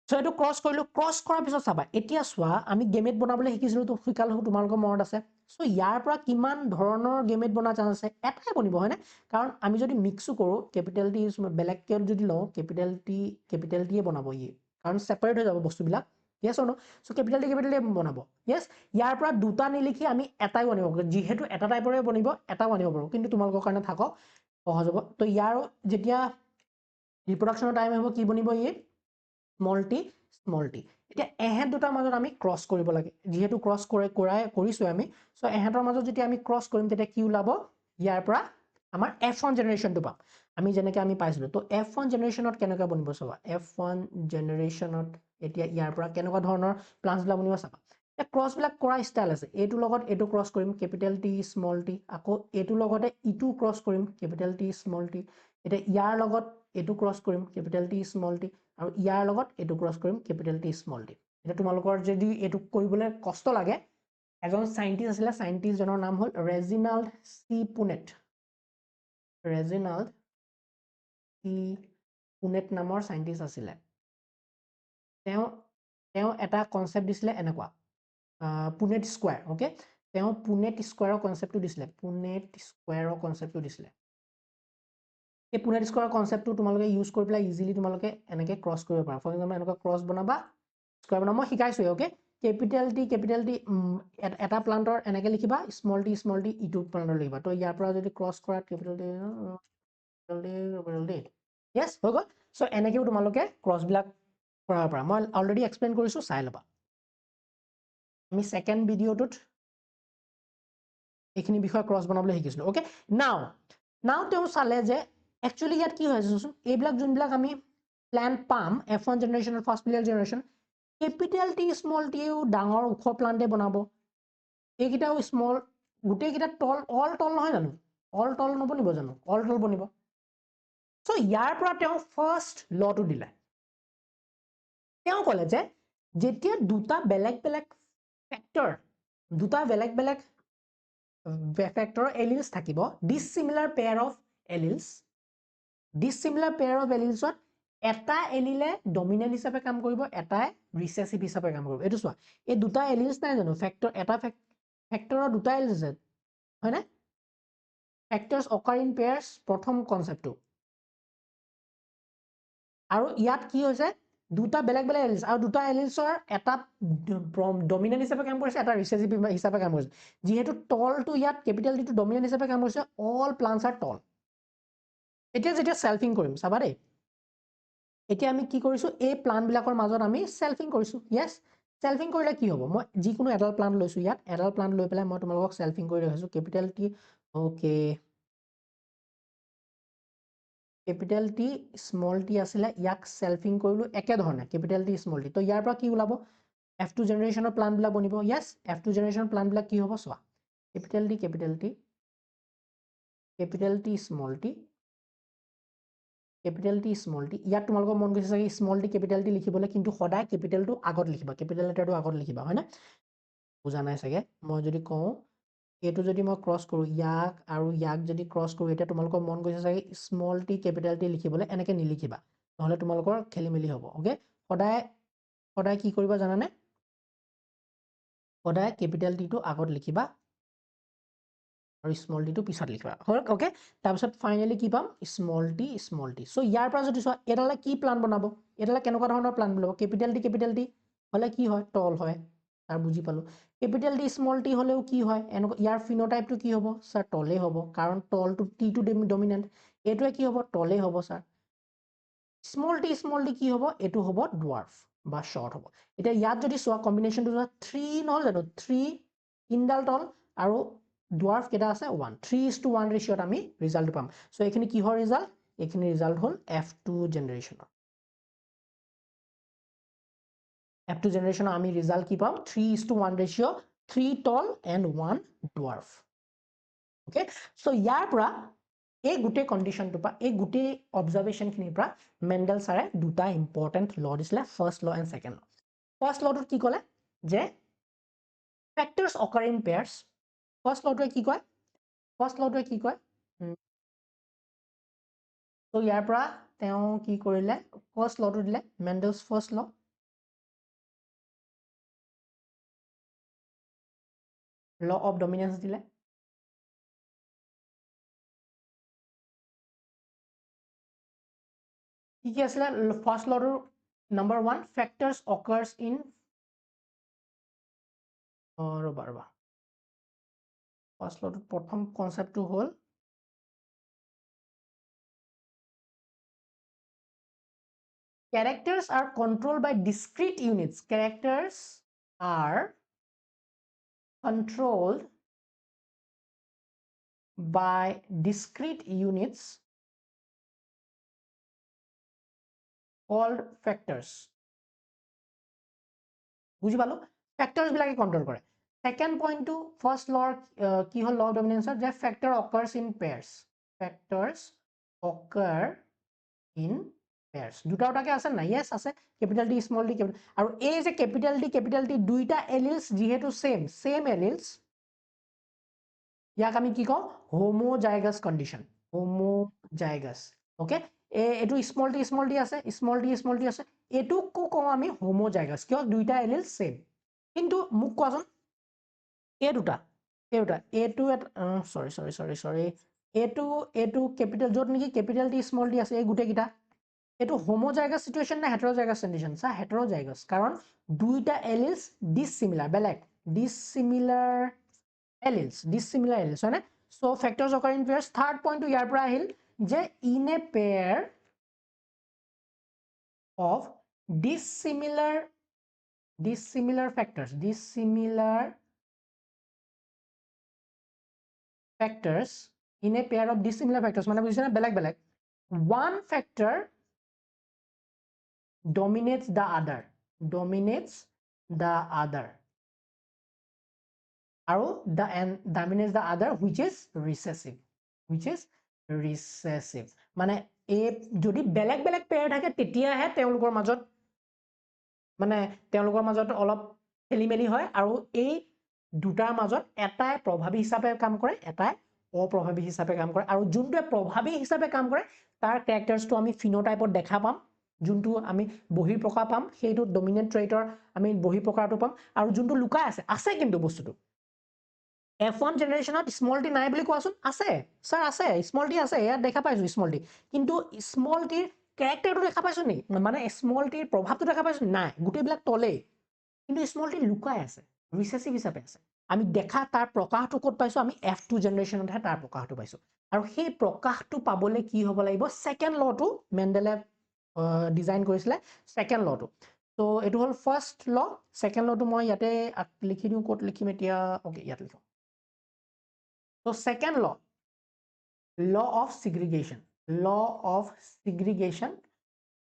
সো এইটো ক্ৰছ কৰিলোঁ ক্ৰছ কৰাৰ পিছত চাবা এতিয়া চোৱা আমি গেমেট বনাবলৈ শিকিছিলোঁ তো শিকালো তোমালোকৰ মনত আছে সো ইয়াৰ পৰা কিমান ধৰণৰ গেমেট বনোৱা চান্স আছে এটাই বনিব হয়নে কাৰণ আমি যদি মিক্সো কৰোঁ কেপিটেল টি বেলেগকৈ যদি লওঁ কেপিটেল টিয়ে বনাব ই কাৰণ ছেপাৰেট হৈ যাব বস্তুবিলাক ইয়েছ অৰ নো সো কেপিটেল টি বনাব ইয়েছ ইয়াৰ পৰা দুটা নিলিখি আমি এটাই বনিব যিহেতু এটা টাইপৰে বনিব এটা বনিব পাৰোঁ কিন্তু তোমালোকৰ কাৰণে থাকক সহজ হ'ব তো ইয়াৰ যেতিয়া ৰিপ্ৰডাকশ্যনৰ টাইম আহিব কি বনিব ই স্মল টি এতিয়া এহেঁত দুটাৰ মাজত আমি ক্ৰছ কৰিব লাগে যিহেতু ক্ৰছ কৰিছোঁ আমি সো এহেঁতৰ মাজত যেতিয়া আমি ক্ৰছ কৰিম তেতিয়া কি ওলাব ইয়াৰ পৰা আমাৰ F1 জেনেৰেশ্যনটো পাম আমি যেনেকৈ আমি পাইছিলোঁ তো F1 জেনেৰেশ্যনত কেনেকৈ বনিব চাবা F1 জেনেৰেশ্যনত এতিয়া ইয়াৰ পৰা কেনেকুৱা ধৰণৰ প্লান্টছবিলাক বনিব চাবা এতিয়া ক্ৰছবিলাক কৰা ষ্টাইল আছে এইটোৰ লগত এইটো ক্ৰছ কৰিম কেপিটেল টি স্মল টি আকৌ এইটোৰ লগতে ইটো ক্ৰছ কৰিম কেপিটেল টি স্মল টি এতিয়া ইয়াৰ লগত এইটো ক্ৰছ কৰিম কেপিটেল টি স্মল টি আৰু ইয়াৰ লগত এইটো ক্ৰছ কৰিম কেপিটেল টি স্মল টি এতিয়া তোমালোকৰ যদি এইটো কৰিবলৈ কষ্ট লাগে এজন সাইন্টিষ্ট আছিলে সাইন্টিষ্টজনৰ নাম হ'ল ৰেজিনাল্ড চি পুনেট নামৰ সাইন্টিষ্ট আছিলে তেওঁ এটা কনচেপ্ট দিছিলে এনেকুৱা পুনেট স্কোৱাৰ ওকে তেওঁ পুনেট স্কোৱাৰৰ কনচেপ্টটো দিছিলে এই পুনেট স্কোৱাৰৰ কনচেপ্টটো তোমালোকে ইউজ কৰি পেলাই ইজিলি তোমালোকে এনেকৈ ক্ৰছ কৰিব পাৰা ফৰ এক্সাম্পল এনেকুৱা ক্ৰছ বনাবা স্কোৱাৰ বনাবা মই শিকাইছোৱে ওকে কেপিটেল টি এটা প্লান্টৰ এনেকৈ লিখিবা স্মল টি ইটো প্লান্টৰ লিখিবা তো ইয়াৰ পৰা যদি ক্ৰছ কৰা কেপিটেল টি য়েছ হৈ গ'ল সো এনেকৈও তোমালোকে ক্ৰছবিলাক কৰাব পাৰা মই অলৰেডি এক্সপ্লেইন কৰিছোঁ চাই ল'বা আমি ছেকেণ্ড ভিডিঅ'টোত এইখিনি বিষয়ে ক্ৰছ বনাবলৈ শিকিছিলোঁ ওকে নাও তেওঁ চালে যে একচুৱেলি ইয়াত কি হৈ আছে চোৱাচোন এইবিলাক যোনবিলাক আমি প্লান্ট পাম F1 জেনেৰেশ্যনৰ first filial generation capital T small টিও ডাঙৰ ওখ প্লান্টে বনাব এইকেইটাও স্মল গোটেইকেইটা অল তল নহয় জানো অল তল নবনিব জানো অল তল বনিব সো ইয়াৰ পৰা তেওঁ ফাৰ্ষ্ট লটো দিলে তেওঁ ক'লে যে যেতিয়া দুটা বেলেগ ফেক্টৰ এলিলছ থাকিব ডিসিমিলাৰ পেয়াৰ অফ এলিলছত এটা এলিলে ডমিনেণ্ট হিচাপে কাম কৰিব এটাই ৰিচেছিভ হিচাপে কাম কৰিব এইটো চোৱা এই দুটা এলিলছ নাই জানো ফেক্টৰৰ দুটা এলিলছ আছে হয়নে ফেক্টৰ্ছ অকাৰ ইন পেয়াৰ্ছ প্ৰথম কনচেপ্টটো আৰু ইয়াত কি হৈছে দুটা বেলেগ এলিলছ আৰু দুটা এলিলছৰ এটা ডমিনেণ্ট হিচাপে কাম কৰিছে এটা ৰিচেছিভ হিচাপে কাম কৰিছে যিহেতু টলটো ইয়াত কেপিটেল টিটো ডমিনেণ্ট হিচাপে কাম কৰিছে অল প্লান্টছ আৰ টল এতিয়া যেতিয়া সেলফিং কৰিম চাবা দেই এতিয়া আমি কি কৰিছোঁ এই প্লান্টবিলাকৰ মাজত আমি সেলফিং কৰিছোঁ য়েছ সেলফিং কৰিলে কি হ'ব মই যিকোনো এডাল প্লান্ট লৈছোঁ ইয়াত এডাল প্লান্ট লৈ পেলাই মই তোমালোকক সেলফিং কৰি ৰাখিছোঁ capital T okay capital T small tea আছিলে ইয়াক সেলফিং কৰিলোঁ একেধৰণে কেপিটেল টি স্মল টি তো ইয়াৰ পৰা কি ওলাব F2 জেনেৰেশ্যনৰ প্লান্টবিলাক বনিব য়েছ F2 জেনেৰেশ্যনৰ প্লান্টবিলাক কি হ'ব চোৱা কেপিটেল টি স্মল টি ইয়াত তোমালোকৰ মন গৈছে চাগে স্মল টি কেপিটেল টি লিখিবলৈ কিন্তু সদায় কেপিটেলটো আগত লিখিবা কেপিটেল লেটাৰটো আগত লিখিবা হয়নে বুজা নাই চাগে মই যদি কওঁ এইটো যদি মই ক্ৰছ কৰোঁ ইয়াক আৰু ইয়াক যদি ক্ৰছ কৰোঁ এতিয়া তোমালোকৰ মন গৈছে চাগে স্মল টি কেপিটেল টি লিখিবলৈ এনেকৈ নিলিখিবা নহ'লে তোমালোকৰ খেলি মেলি হ'ব ওকে সদায় কি কৰিবা জানানে সদায় কেপিটেল টিটো আগত লিখিবা আৰু স্মল টিটো পিছত লিখিবা ওকে তাৰপিছত ফাইনেলি কি পাম স্মল টি সো ইয়াৰ পৰা যদি চোৱা এডালে কি প্লান বনাব এডালে কেনেকুৱা ধৰণৰ প্লান বনাব কেপিটেল টি হ'লে কি হয় টল হয় তাৰ বুজি পালোঁ কেপিটেল টি স্মল টি হ'লেও কি হয় এনেকুৱা ইয়াৰ ফিনোটাইপটো কি হ'ব ছাৰ টলেই হ'ব কাৰণ টলটো টিটো ডমিনেণ্ট এইটোৱে কি হ'ব টলেই হ'ব ছাৰ স্মল টি কি হ'ব এইটো হ'ব ডুৱাৰ্ফ বা শ্বৰ্ট হ'ব এতিয়া ইয়াত যদি চোৱা কম্বিনেশ্যনটো চোৱা 3 নহ'ল জানো 3 তিনিডাল টল আৰু ডুৱাৰ্ফ কেইটা আছে 1 3:1 ৰেচিঅ'ত আমি ৰিজাল্টটো পাম সো এইখিনি কিহৰ ৰিজাল্ট এইখিনি ৰিজাল্ট হ'ল F2 জেনেৰেশ্যনৰ আমি ৰিজাল্ট কি পাম 3:1 ratio' 3 tall and 1 dwarf okay so ইয়াৰ পৰা এই গোটেই কণ্ডিশ্যনটোৰ পৰা এই গোটেই অবজাৰভেশ্যনখিনিৰ পৰা মেণ্ডেল ছাৰে দুটা ইম্পৰ্টেণ্ট ল দিছিলে first law and second law first লটোত কি ক'লে যে factors occur in pairs first লটোৱে কি কয় তো ইয়াৰ পৰা তেওঁ কি কৰিলে ফাৰ্ষ্ট লটো দিলে Mendel's first law of dominance দিলে কি আছিলে ফাৰ্ষ্ট লটোৰ নাম্বাৰ 1 ফেক্টৰ্ছ অকাৰ্ছ ইন ৰবা ফাৰ্ষ্ট লটোৰ প্ৰথম কনচেপ্টটো হ'ল characters are controlled by discrete units characters are controlled by discrete units called factors বুঝি পালো ফ্যাক্টৰস বিলাকে কন্ট্ৰোল কৰে সেকেন্ড পইন্ট টু ফাৰ্স্ট ল কি হল ল অফ ডমিনেন্সৰ যে ফ্যাক্টৰ অকাৰ্স ইন পেয়াৰ্স ফ্যাক্টৰ্স অকাৰ ইন পেয়াৰ্স দুটাকে আছে না ইয়েস আছে ক্যাপিটাল টি স্মল টি আৰু এই যে ক্যাপিটাল টি দুইটা এলিলস যেহেতু সেম এলিলস ইয়াক আমি কি কওঁ হোমোজাইগাস কন্ডিশন হোমোজাইগাস ওকে এটো স্মল টি আছে এটো কো কওঁ আমি হোমোজাইগাস কিয় দুইটা এলিলস সেম কিন্তু মুক কোৱাচোন এই দুটা এটো সৰি এটো ক্যাপিটাল যত নেকি ক্যাপিটাল টি স্মল টি আছে এই গুটে কিটা এটো হোমোজাইগাস সিচুৱেচন না হেটেৰোজাইগাস কন্ডিশন সা হেটেৰোজাইগাস কাৰণ দুইটা এলিলস ডিসিমিলাৰ বেলেগ ডিসিমিলাৰ এলিলস হয় না so factors occur in pairs third point two ইয়াৰ পৰা আহিল যে in a pair of dissimilar factors in a pair of dissimilar factors মানে বুঝিছে না বেলেগ one factor dominates the other আৰু dominates the other which is recessive মানে এই যদি বেলেগ পেয়াৰ থাকে তেতিয়াহে তেওঁলোকৰ মাজত অলপ খেলিমেলি হয় আৰু এই দুটাৰ মাজত এটাই প্ৰভাৱী হিচাপে কাম কৰে এটাই অপ্ৰভাৱী হিচাপে কাম কৰে আৰু যোনটোৱে প্ৰভাৱী হিচাপে কাম কৰে তাৰ ক্যাৰেক্টাৰছটো আমি ফিনোটাইপত দেখা পাম যোনটো আমি বহিৰ প্ৰকাৰ পাম সেইটো ডমিনেন্ট ট্ৰেইটৰ আমি বহিৰ প্ৰকাৰটো পাম আৰু যোনটো লুকাই আছে কিন্তু বস্তুটো F1 জেনাৰেশনত স্মল টি নাই বুলি কোৱাচোন আছে স্যাৰ আছে স্মল টি আছে ইয়াত দেখা পাইছো স্মল টি কিন্তু স্মল টিৰ ক্যাৰেক্টাৰটো দেখা পাইছো নি মানে স্মল টিৰ প্ৰভাৱটো দেখা পাইছো নাই গুটেবিলাক তলে কিন্তু স্মল টি লুকাই আছে ৰিসেসিভ হিচাপে আছে আমি দেখা তাৰ প্ৰকাশটো ক'ত পাইছো আমি F2 জেনাৰেশনতহে তাৰ প্ৰকাশটো পাইছো আৰু সেই প্ৰকাশটো পাবলৈ কি হ'ব লাগিব সেকেন্ড লটো মেন্ডেলে ডিজাইন কৰিছিলে সেকেন্ড লটো তো এটো হল ফার্স্ট ল সেকেন্ড লটো মই ইয়াতে লিখি দিও ক'ত লিখিম এতিয়া ওকে ইয়াত লিখো So second law of segregation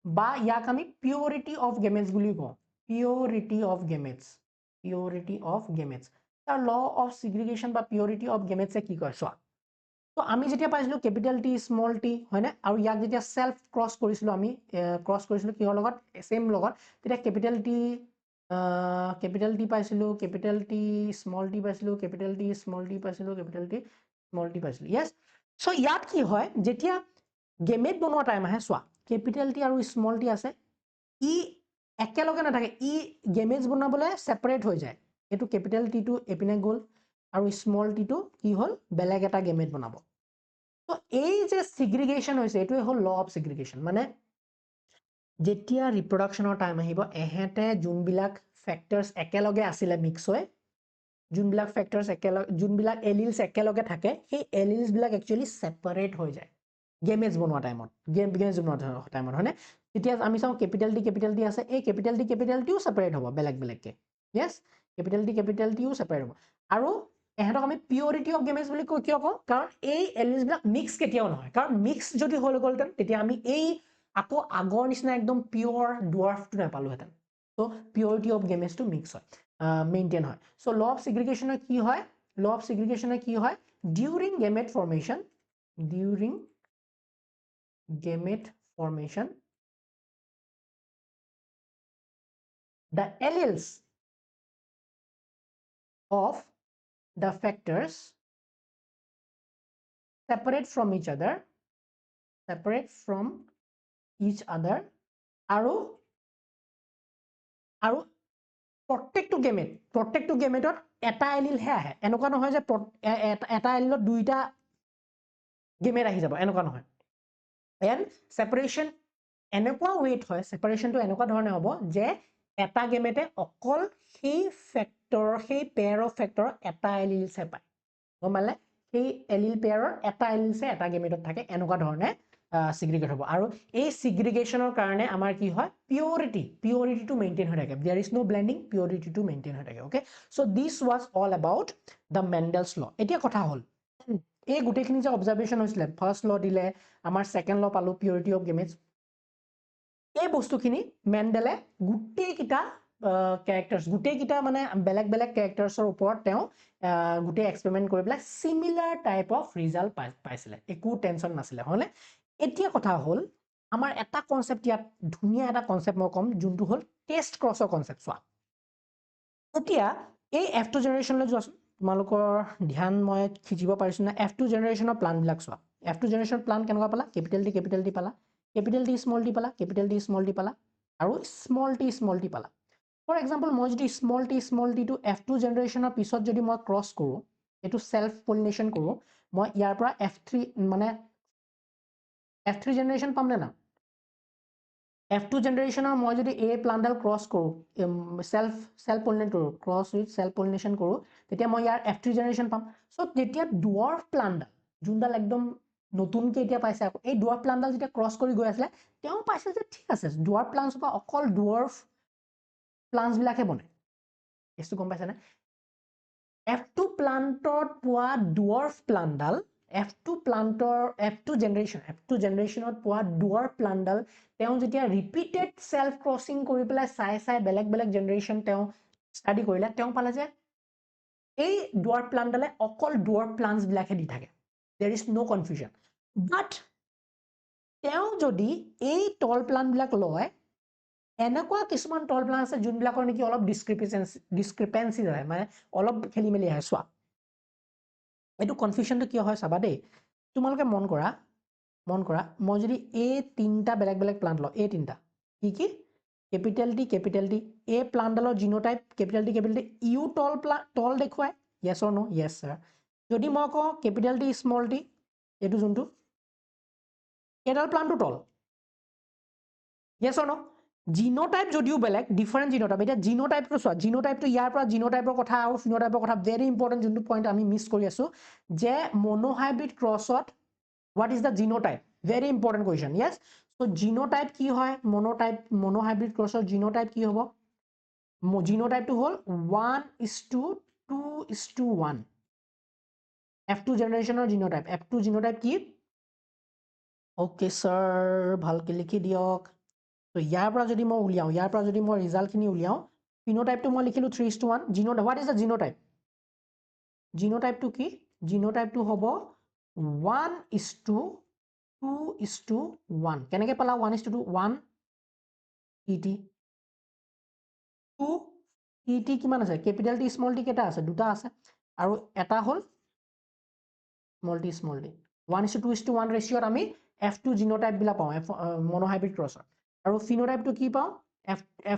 বা ইয়াক আমি purity of gametes বুলি কওঁ purity of gametes তাৰ law of segregation বা purity of gametes কি কয় চোৱা তো আমি যেতিয়া পাইছিলো ক্যাপিটাল টি স্মল টি হয় না আৰু ইয়াক যেতিয়া সেলফ ক্ৰস কৰিছিলো আমি কিহৰ লগত সেম লগত তেতিয়া ক্যাপিটাল টি পাইছিলো ক্যাপিটাল টি স্মল টি পাইছিলো ক্যাপিটাল টি স্মল টি পাইছিলো ইয়েস সো ইয়াত কি হয় যেতিয়া গেমেট বনোৱা টাইম আহে চোৱা ক্যাপিটাল টি আৰু স্মল টি আছে ই একেলগে নাথাকে ই গেমেজ বনাবলৈ সেপাৰেট হৈ যায় এটো ক্যাপিটাল টি টো এপিনে গল আৰু স্মল টি টো কি হল বেলেগ এটা গেমেট বনাব তো এই যে সিগ্ৰিগেশন হৈছে এটোই হল ল অফ সিগ্ৰিগেশন মানে যেতিয়া ৰিপ্ৰডাকশনৰ টাইম আহিব এহেতে যোনবিলাক ফ্যাক্টৰ্স একেলগে আছিল মিক্স হৈ যোনবিলাক ফ্যাক্টৰ্স যোনবিলাক এলিলস একেলগে থাকে সেই এলিলস বিলাক একচুয়ালি সেপাৰেট হৈ যায় গেমেজ বনোৱা টাইমত হয়নে তেতিয়া আমি চাও ক্যাপিটাল টি আছে এই ক্যাপিটাল টিও সেপাৰেট হ'ব বেলেগকে यस ক্যাপিটাল টিও সেপাৰেট হ'ব আৰু এহেতক আমি পিউৰিটি অফ গেমেজ বুলি কিয় কওঁ কাৰণ এই এলিলস বিলাক মিক্স কেতিয়াও নহয় কাৰণ মিক্স যদি হল গলতেন তেতিয়া আমি এই আকৌ আগৰ নিচিনা একদম পিওৰ ডুৱাৰ্ফটো নাপালোহেতেন তো পিউৰিটি অফ গেমেজ টু মিক্স হয় মেইনটেইন হয় সো ল অফ সিগ্ৰিগেশনৰ কি হয় during gamete formation, the alleles of the factors separate from each other, আৰু প্ৰত্যেকটো গেমেটত এটা এলিলহে আহে, এনেকুৱা নহয় যে এটা এলিলত দুইটা গেমেট আহি যাব, এনেকুৱা নহয়। এণ্ড সেপাৰেশন এনেকুৱা ৱেট হয়, সেপাৰেশনটো এনেকুৱা ধৰণে হ'ব যে এটা গেমেটে অকল সেই ফেক্টৰ, সেই পেয়াৰ অফ ফেক্টৰ এটা এলিলছে পায়, গম পালে? সেই এলিল পেয়াৰৰ এটা এলিলছে এটা গেমেটত থাকে, এনেকুৱা ধৰণে সিগ্ৰিগেট হ'ব। আৰু এই সিগ্ৰিগেশনৰ কাৰণে আমাৰ কি হয়, পিউৰিটিটো মেইনটেইন হৈ থাকে, দেয়াৰ ইজ নো ব্লেন্ডিং, পিউৰিটিটো মেইনটেইন হৈ থাকে। Okay, so this was all about the Mendel's law. এতিয়া কথা হ'ল এই গোটেইখিনি যে অবজাৰভেশ্যন হৈছিলে, ফাৰ্ষ্ট ল দিলে, আমাৰ সেকেন্ড ল পালো পিউৰিটি অফ গেমেটছ, এই বস্তুখিনি মেণ্ডেলে গোটেইকেইটা কেৰেক্টাৰ্ছ, গোটেইকেইটা মানে বেলেগ বেলেগ কেৰেক্টাৰ্ছৰ ওপৰত তেওঁ গোটেই এক্সপেৰিমেণ্ট কৰি পেলাই সিমিলাৰ টাইপ অফ ৰিজাল্ট পাইছিলে, একো টেনশ্যন নাছিলে, হয়নে? এতিয়া কথা হ'ল আমাৰ এটা কনচেপ্ট, ইয়াত ধুনীয়া এটা কনচেপ্ট মই ক'ম, যোনটো হ'ল টেষ্ট ক্ৰছৰ কনচেপ্ট। চোৱা, এতিয়া এই F2 জেনেৰেশ্যনলৈ যোৱাচোন, তোমালোকৰ ধ্যান মই খিচিব পাৰিছো না? F2 জেনেৰেশ্যনৰ প্লানবিলাক চোৱা, F2 জেনেৰেশ্যনৰ প্লান কেনেকুৱা পালা? কেপিটেল টি পালা, কেপিটেল টি স্মল টি পালা, কেপিটেল টি স্মল টি পালা, আৰু স্মল টি পালা। ফৰ এক্সাম্পল, মই যদি স্মল টিটো F2 জেনেৰেশ্যনৰ পিছত যদি মই ক্ৰছ কৰোঁ, এইটো সেলফ পলিনেশ্যন কৰোঁ, মই ইয়াৰ পৰা F3 মানে F3 জেনেৰেশ্যন পাম নে না? F2 জেনেৰেশ্যনৰ মই যদি এই প্লানডাল ক্ৰছ কৰোঁ, সেলফ পলিনেট কৰোঁ, ক্ৰছ উইথ সেলফ পলিনেশ্যন কৰোঁ, তেতিয়া মই ইয়াৰ F3 জেনেৰেশ্যন পাম। সো যেতিয়া ডুৱাৰ্ফ প্লানডাল, যোনডাল একদম নতুনকৈ এতিয়া পাইছে, আকৌ এই ডুৱাৰ্ফ প্লানডাল যেতিয়া ক্ৰছ কৰি গৈ আছিলে, তেওঁ পাইছে যে ঠিক আছে, ডুৱাৰ্ফ প্লান্টছৰ পৰা অকল ডুৱাৰ্ফ প্লান্টছবিলাকহে বনে। এইটো গম পাইছেনে? F2 প্লান্টত পোৱা ডুৱাৰ্ফ প্লান্টডাল, F2 জেনেৰেশ্যনত পোৱা ডুৱাৰ্ফ প্লান্টডাল তেওঁ যেতিয়া ৰিপিটেড সেলফ ক্ৰছিং কৰি পেলাই চাই বেলেগ বেলেগ জেনেৰেশ্যন তেওঁ ষ্টাডি কৰিলে, তেওঁ পালে যে এই ডুৱাৰ্ফ প্লান্টডালে অকল ডুৱাৰ্ফ প্লান্টছবিলাকহে দি থাকে, দেয়াৰ ইজ নো কনফিউজন। বাট তেওঁ যদি এই টল প্লান্টবিলাক লয়, এনেকুৱা কিছুমান টল প্লান্ট আছে যোনবিলাকৰ নেকি অলপ ডিসক্ৰিপেন্সি হয়, মানে অলপ খেলি মেলি আহে। চোৱা, এইটো কনফিউজনটো কিয় হয় চাবা দেই, তোমালোকে মন কৰা, মই যদি এই তিনিটা বেলেগ বেলেগ প্লান্ট লওঁ, এই তিনিটা কি কেপিটেল টি, এই প্লান্টডালৰ জিনোটাইপ কেপিটেল টি, ইউ টল দেখুৱায়, য়েছ অৰ নো? য়েছ ছাৰ। যদি মই কওঁ কেপিটেল টি স্মল টি, এইটো যোনটো এইডাল প্লান্টটো টল, য়েছ অৰ নো? জিনোটাইপ যদিও বেলেগ, ডিফাৰেণ্ট জিনোটাইপ। এতিয়া জিনোটাইপটো চোৱা, জিনোটাইপটো ইয়াৰ পৰা জিনোটাইপৰ কথা আৰু ফিনোটাইপৰ কথা ভেৰি ইম্পৰ্টেণ্ট, যোনটো পইণ্ট আমি মিছ কৰি আছো, যে মনোহাইব্ৰিড ক্ৰছত what is the genotype? Very important question. Yes, so genotype কি হয়? মনোহাইব্ৰিড ক্ৰছৰ জিনোটাইপ কি হ'ব? জিনোটাইপটো হ'ল 1:2:1। F2 জেনেৰেশ্যনৰ জিনোটাইপ, F2 জিনোটাইপ কি? অ'কে ছাৰ, ভালকে লিখি দিয়ক। তো ইয়াৰ পৰা যদি মই উলিয়াওঁ, ইয়াৰ পৰা যদি মই ৰিজাল্টখিনি উলিয়াওঁ, ফিনোটাইপটো মই লিখিলোঁ 3:1। What is the genotype? জিনোটাইপটো কি? জিনোটাইপটো হ'ব 1:2:1। কেনেকৈ পালা 1:2? 1 ET 2 ET কিমান আছে? কেপিটেল টি স্মল টি কেইটা আছে? দুটা আছে, আৰু এটা হ'ল স্মল টি। 1:2:1 ৰেচিঅ'ত আমি F2 জিনোটাইপবিলাক পাওঁ, মনোহাইব্ৰিড ক্ৰছৰ। আৰু ফিনোটাইপটো কি পাওঁ?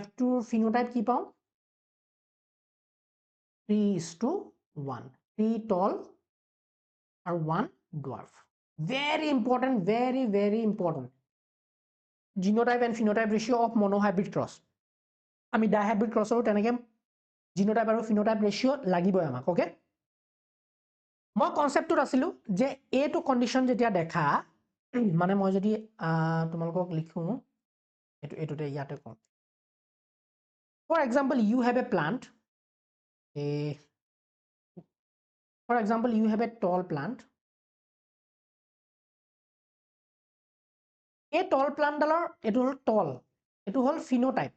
F2 ফিনোটাইপ কি পাওঁ? 3:1, 3 টল আৰু 1 dwarf. Very important, very important. Genotype and phenotype ratio' of monohybrid cross. আমি ডাইহাইব্ৰিড ক্ৰছৰো তেনেকৈ জিনোটাইপ আৰু ফিনোটাইপ ৰেচিঅ' লাগিবই আমাক। অ'কে, মই কনচেপ্টটোত আছিলো যে এইটো কণ্ডিশ্যন যেতিয়া দেখা, মানে মই যদি তোমালোকক লিখোঁ, এইটোতে ইয়াতে কওঁ, for example you have a plant, tall plant. এই টল প্লান্টডালৰ এইটো হ'ল টল, এইটো হ'ল ফিনোটাইপ।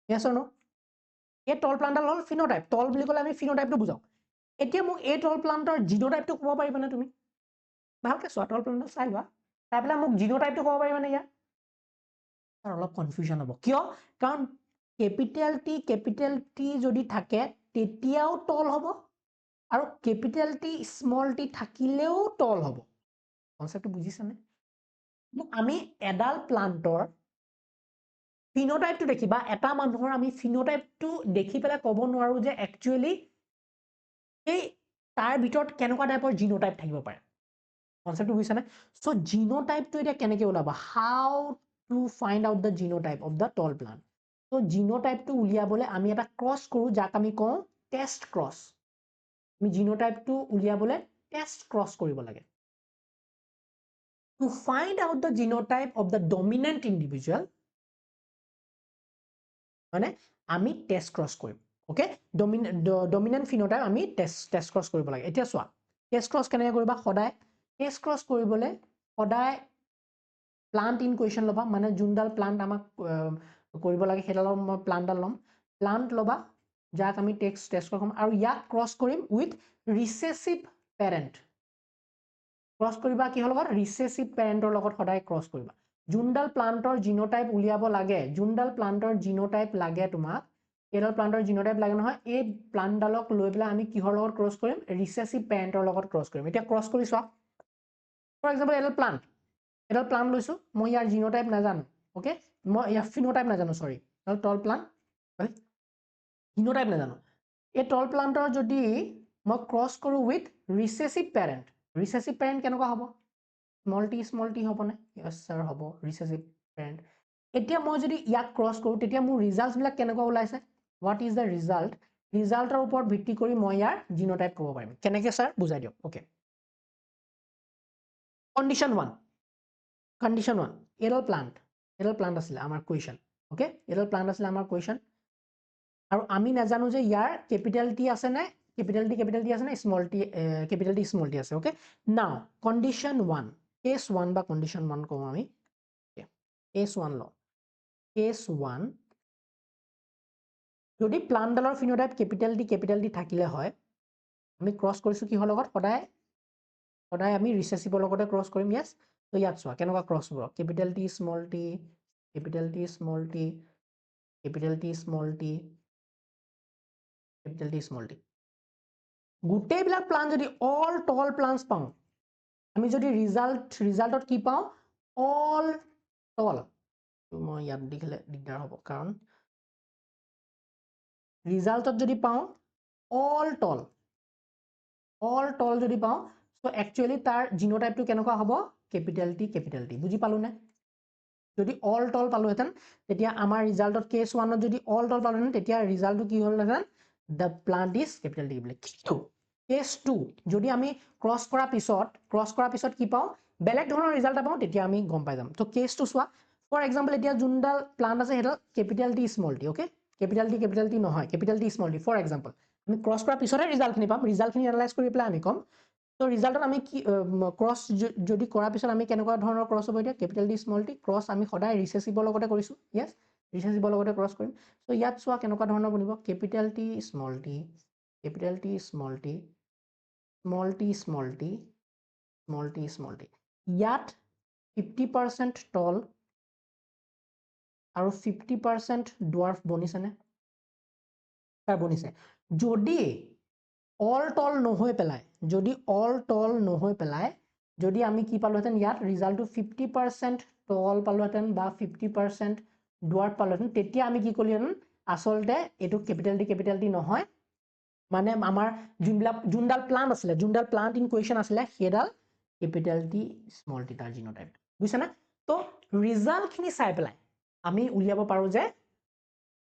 য়েছ অৰ নো? এই টল প্লান্টডাল হ'ল ফিনোটাইপ। টল বুলি ক'লে আমি ফিনোটাইপটো বুজাওঁ। এতিয়া মোক এই টল প্লান্টৰ জিনোটাইপটো ক'ব পাৰিবানে তুমি ভালকৈ চোৱা টল প্লান্টটো চাই লোৱা চাই পেলাই মোক জিনোটাইপটো ক'ব পাৰিবানে ইয়াৰ অলপ কনফিউজন হ'ব কিয় কাৰণ কেপিটেল টি যদি থাকে তেতিয়াও টল হ'ব আৰু কেপিটেল টি স্মল টি থাকিলেও টল হ'ব কনসেপ্টটো বুজিছানে আমি এডাল প্লান্টৰ ফিনোটাইপটো দেখি বা এটা মানুহৰ আমি ফিনোটাইপটো দেখি পেলাই ক'ব নোৱাৰো যে একচুয়ালি এই তাৰ ভিতৰত কেনেকুৱা টাইপৰ জিনোটাইপ থাকিব পাৰে কনসেপ্টটো বুজিছানে সো জিনোটাইপটো এতিয়া কেনেকৈ ওলাব how to find out the genotype of the tall plant so জিনোটাইপটো উলিয়াবলৈ আমি এটা ক্ৰছ কৰো যাক আমি কওঁ টেষ্ট ক্ৰছ আমি জিনোটাইপটো উলিয়াবলৈ টেষ্ট ক্ৰছ কৰিব লাগে to find out the genotype of the dominant individual মানে আমি টেষ্ট ক্ৰছ কৰিম ওকে ডমিনেন্ট ফিনোটাইপ আমি টেষ্ট ক্ৰছ কৰিব লাগে এতিয়া চোৱা টেষ্ট ক্ৰছ কেনেকৈ কৰিবা সদায় টেষ্ট ক্ৰছ কৰিবলৈ সদায় প্লান্ট ইন কুৱেশ্যন ল'বা মানে যোনডাল প্লান্ট আমাক কৰিব লাগে সেইডালৰ মই প্লান্টডাল ল'ম প্লান্ট ল'বা যাক আমি টেষ্ট ক্ৰছ কৰিম আৰু ইয়াক ক্ৰছ কৰিম উইথ ৰিচেছিভ পেৰেণ্ট ক্ৰছ কৰিবা কিহৰ লগত ৰিচেছিভ পেৰেণ্টৰ লগত সদায় ক্ৰছ কৰিবা যোনডাল প্লান্টৰ জিনোটাইপ উলিয়াব লাগে যোনডাল প্লান্টৰ জিনোটাইপ লাগে তোমাক এইডাল প্লান্টৰ জিনোটাইপ লাগে নহয় এই প্লান্টডালক লৈ পেলাই আমি কিহৰ লগত ক্ৰছ কৰিম ৰিচেছিভ পেৰেণ্টৰ লগত ক্ৰছ কৰিম এতিয়া ক্ৰছ কৰি চোৱা ফৰ এক্সাম্পল এইডাল প্লান্ট লৈছো মই ইয়াৰ জিনোটাইপ নাজানো ওকে মই ইয়াৰ ফিনোটাইপ নাজানো সৰি টল প্লান্ট জিনোটাইপ নাজানো এই টল প্লান্টৰ যদি মই ক্ৰছ কৰো উইথ ৰিচেছিভ পেৰেণ্ট কেনেকুৱা হ'ব স্মল টি হ'বনে ইয়েছ ছাৰ হ'ব ৰিচেছিভ পেৰেণ্ট এতিয়া মই যদি ইয়াক ক্ৰছ কৰোঁ তেতিয়া মোৰ ৰিজাল্টছবিলাক কেনেকুৱা ওলাইছে হোৱাট ইজ দ্য ৰিজাল্টৰ ওপৰত ভিত্তি কৰি মই ইয়াৰ জিনোটাইপ ক'ব পাৰিম কেনেকৈ ছাৰ বুজাই দিয়ক ওকে কণ্ডিশ্যন ওৱান এইডাল প্লান্ট আছিলে আমাৰ কুৱেশ্যন ওকে এইডাল প্লান্ট আছিলে আমাৰ কুৱেশ্যন আৰু আমি নাজানো যে ইয়াৰ কেপিটেল টি আছে নে capital T আছে না small t capital T small t আছে okay now condition 1 case 1 বা condition 1 কম আমি case 1 ল case 1 যদি প্লান্ট ডালৰ ফিনোটাইপ capital T থাকিলে হয় আমি ক্ৰছ কৰিছো কি হল লগত সদায় আমি ৰিসেসিভৰ লগতে ক্ৰছ কৰিম yes তো ইয়াত চোৱা কেনেকুৱা ক্ৰছ হ'ব capital T small t capital T small t capital T small t capital T small t গোটেইবিলাক প্লান যদি অল টল প্লান্টস পাওঁ আমি যদি ৰিজাল্টত কি পাওঁ অল টল মই ইয়াত দেখিলে দিগদাৰ হ'ব কাৰণ ৰিজাল্টত যদি পাওঁ অল টল যদি পাওঁ সো একচুয়ালি তাৰ জিনোটাইপটো কেনেকুৱা হ'ব কেপিটেল টি বুজি পালো নে যদি অল টল পালোহেতেন তেতিয়া আমাৰ ৰিজাল্টত কেস 1ত যদি অল টল পালোহেতেন তেতিয়া ৰিজাল্টটো কি হ'লহেতেন the plant is capital T বুলি case 2 যদি আমি ক্ৰছ কৰাৰ পিছত কি পাওঁ বেলেগ ধৰণৰ ৰিজাল্ট পাওঁ তেতিয়া আমি গম পাই যাম তো কেস 2 চোৱা ফৰ এক্সাম্পল এতিয়া যোনডাল প্লান্ট আছে হেডাল capital T small t okay capital T নহয় capital T small t for example আমি ক্ৰছ কৰাৰ পিছতহে ৰিজাল্টখিনি পাম ৰিজাল্টখিনি এনালাইজ কৰি পেলাই আমি কম তো ৰিজাল্টত আমি কি ক্ৰছ যদি কৰাৰ পিছত আমি কেনেকুৱা ধৰণৰ ক্ৰছ হ'ব এতিয়া capital T small t cross আমি সদায় ৰিসেসিভৰ লগতে কৰিছো yes ৰিসেসিভৰ লগতে ক্ৰছ কৰিম সো ইয়াত চোৱা কেনেকুৱা ধৰণৰ বনিব capital T small t capital T small t small t small t small t small t ইয়াত 50% tall আৰু 50% dwarf বনিছে নে তাৰ বনিছে যদি অল টল নহয় পেলাই যদি আমি কি পালোহেতেন ইয়াত ৰিজাল্টটো 50% টল পালোহেতেন বা 50% dwarf পালোহেতেন তেতিয়া আমি কি কৰিলেহেতেন আসলতে এটো capital T নহয় মানে আমাৰ যোনডাল প্লান্ট ইন কুৱেশ্যন আছিলে সেইডাল capital T small t তাৰ জিনোটাইপ বুজিছা না তো ৰিজাল্টখিনি চাই পেলাই আমি উলিয়াব পাৰো যে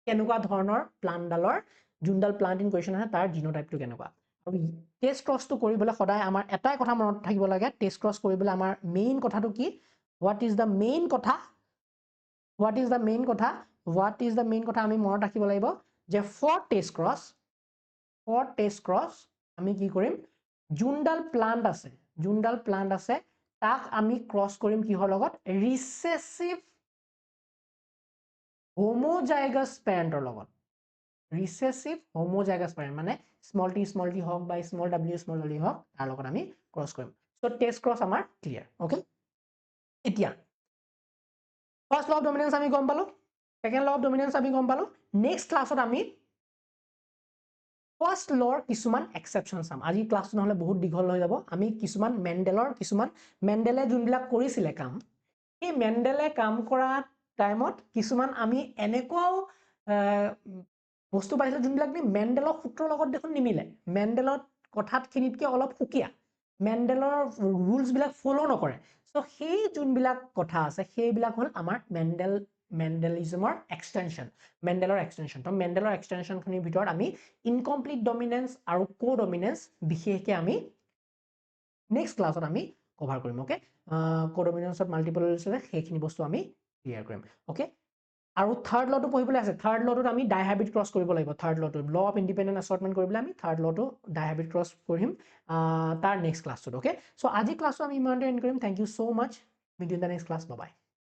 কেনেকুৱা ধৰণৰ প্লান্টডালৰ যোনডাল প্লান্ট ইন কুৱেশ্যন আছে তাৰ জিনোটাইপটো কেনেকুৱা আৰু টেষ্ট ক্ৰছটো কৰিবলৈ সদায় আমাৰ এটাই কথা মনত থাকিব লাগে টেষ্ট ক্ৰছ কৰিবলৈ আমাৰ মেইন কথাটো কি হোৱাট ইজ দ্য মেইন কথা আমি মনত ৰাখিব লাগিব যে ফৰ টেষ্ট ক্ৰছ আমি কি কৰিম যোনডাল প্লান্ট আছে তাক আমি ক্ৰছ কৰিম কিহৰ লগত ৰিসেসিভ হোমোজাইগাছ পেৰেণ্টৰ লগত ৰিচেছিভ হোমোজাইগাছ পেৰেণ্ট মানে স্মল টি হওক বা স্মল w হওক তাৰ লগত আমি ক্ৰছ কৰিম সো টেষ্ট ক্ৰছ আমাৰ ক্লিয়াৰ ওকে এতিয়া ফাৰ্ষ্ট ল অফ ডমিনেন্স আমি গম পালো সেকেন্ড ল অফ ডমিনেন্স আমি গম পালো নেক্সট ক্লাছত আমি ফাৰ্ষ্ট লৰ কিছুমান এক্সেপশ্যন চাম আজি ক্লাছটো নহলে বহুত দীঘল হৈ যাব আমি কিছুমান মেণ্ডেলে যোনবিলাক কৰিছিলে কাম এই মেণ্ডেলে কাম কৰা টাইমত কিছুমান আমি এনেকুৱাও বস্তু পাইছিলো যোনবিলাক মেণ্ডেলৰ সূত্ৰৰ লগত দেখোন নিমিলে মেণ্ডেলৰ কথাতখিনিতকৈ অলপ সুকীয়া মেণ্ডেলৰ ৰুলছ বিলাক ফলো নকৰে সো সেই যোনবিলাক কথা আছে সেইবিলাক হ'ল আমাৰ মেণ্ডেলিজমৰ এক্সটেনশ্যন মেণ্ডেলৰ এক্সটেনশ্যন তো মেণ্ডেলৰ এক্সটেনশ্যনখিনিৰ ভিতৰত আমি ইনকমপ্লিট ডমিনেন্স আৰু কো ডমিনেন্স বিশেষকৈ আমি নেক্সট ক্লাছত আমি কভাৰ কৰিম ওকে কো ডমিনেন্সত মাল্টিপল আছে সেইখিনি বস্তু আমি ক্লিয়াৰ কৰিম ওকে আৰু থাৰ্ড লটো পঢ়িবলৈ আছে থাৰ্ড লটোত আমি ডাইহাইব্ৰিড ক্ৰছ কৰিব লাগিব থাৰ্ড লটো ল অফ ইণ্ডিপেণ্ডেণ্ট এছৰ্টমেণ্ট কৰিবলৈ আমি থাৰ্ড লটো ডাইহাইব্ৰিড ক্ৰছ কৰিম তাৰ নেক্সট ক্লাছটোত ওকে চ' আজি ক্লাছটো আমি ইমানতে এণ্ড কৰিম thank you so' much meet in the next class by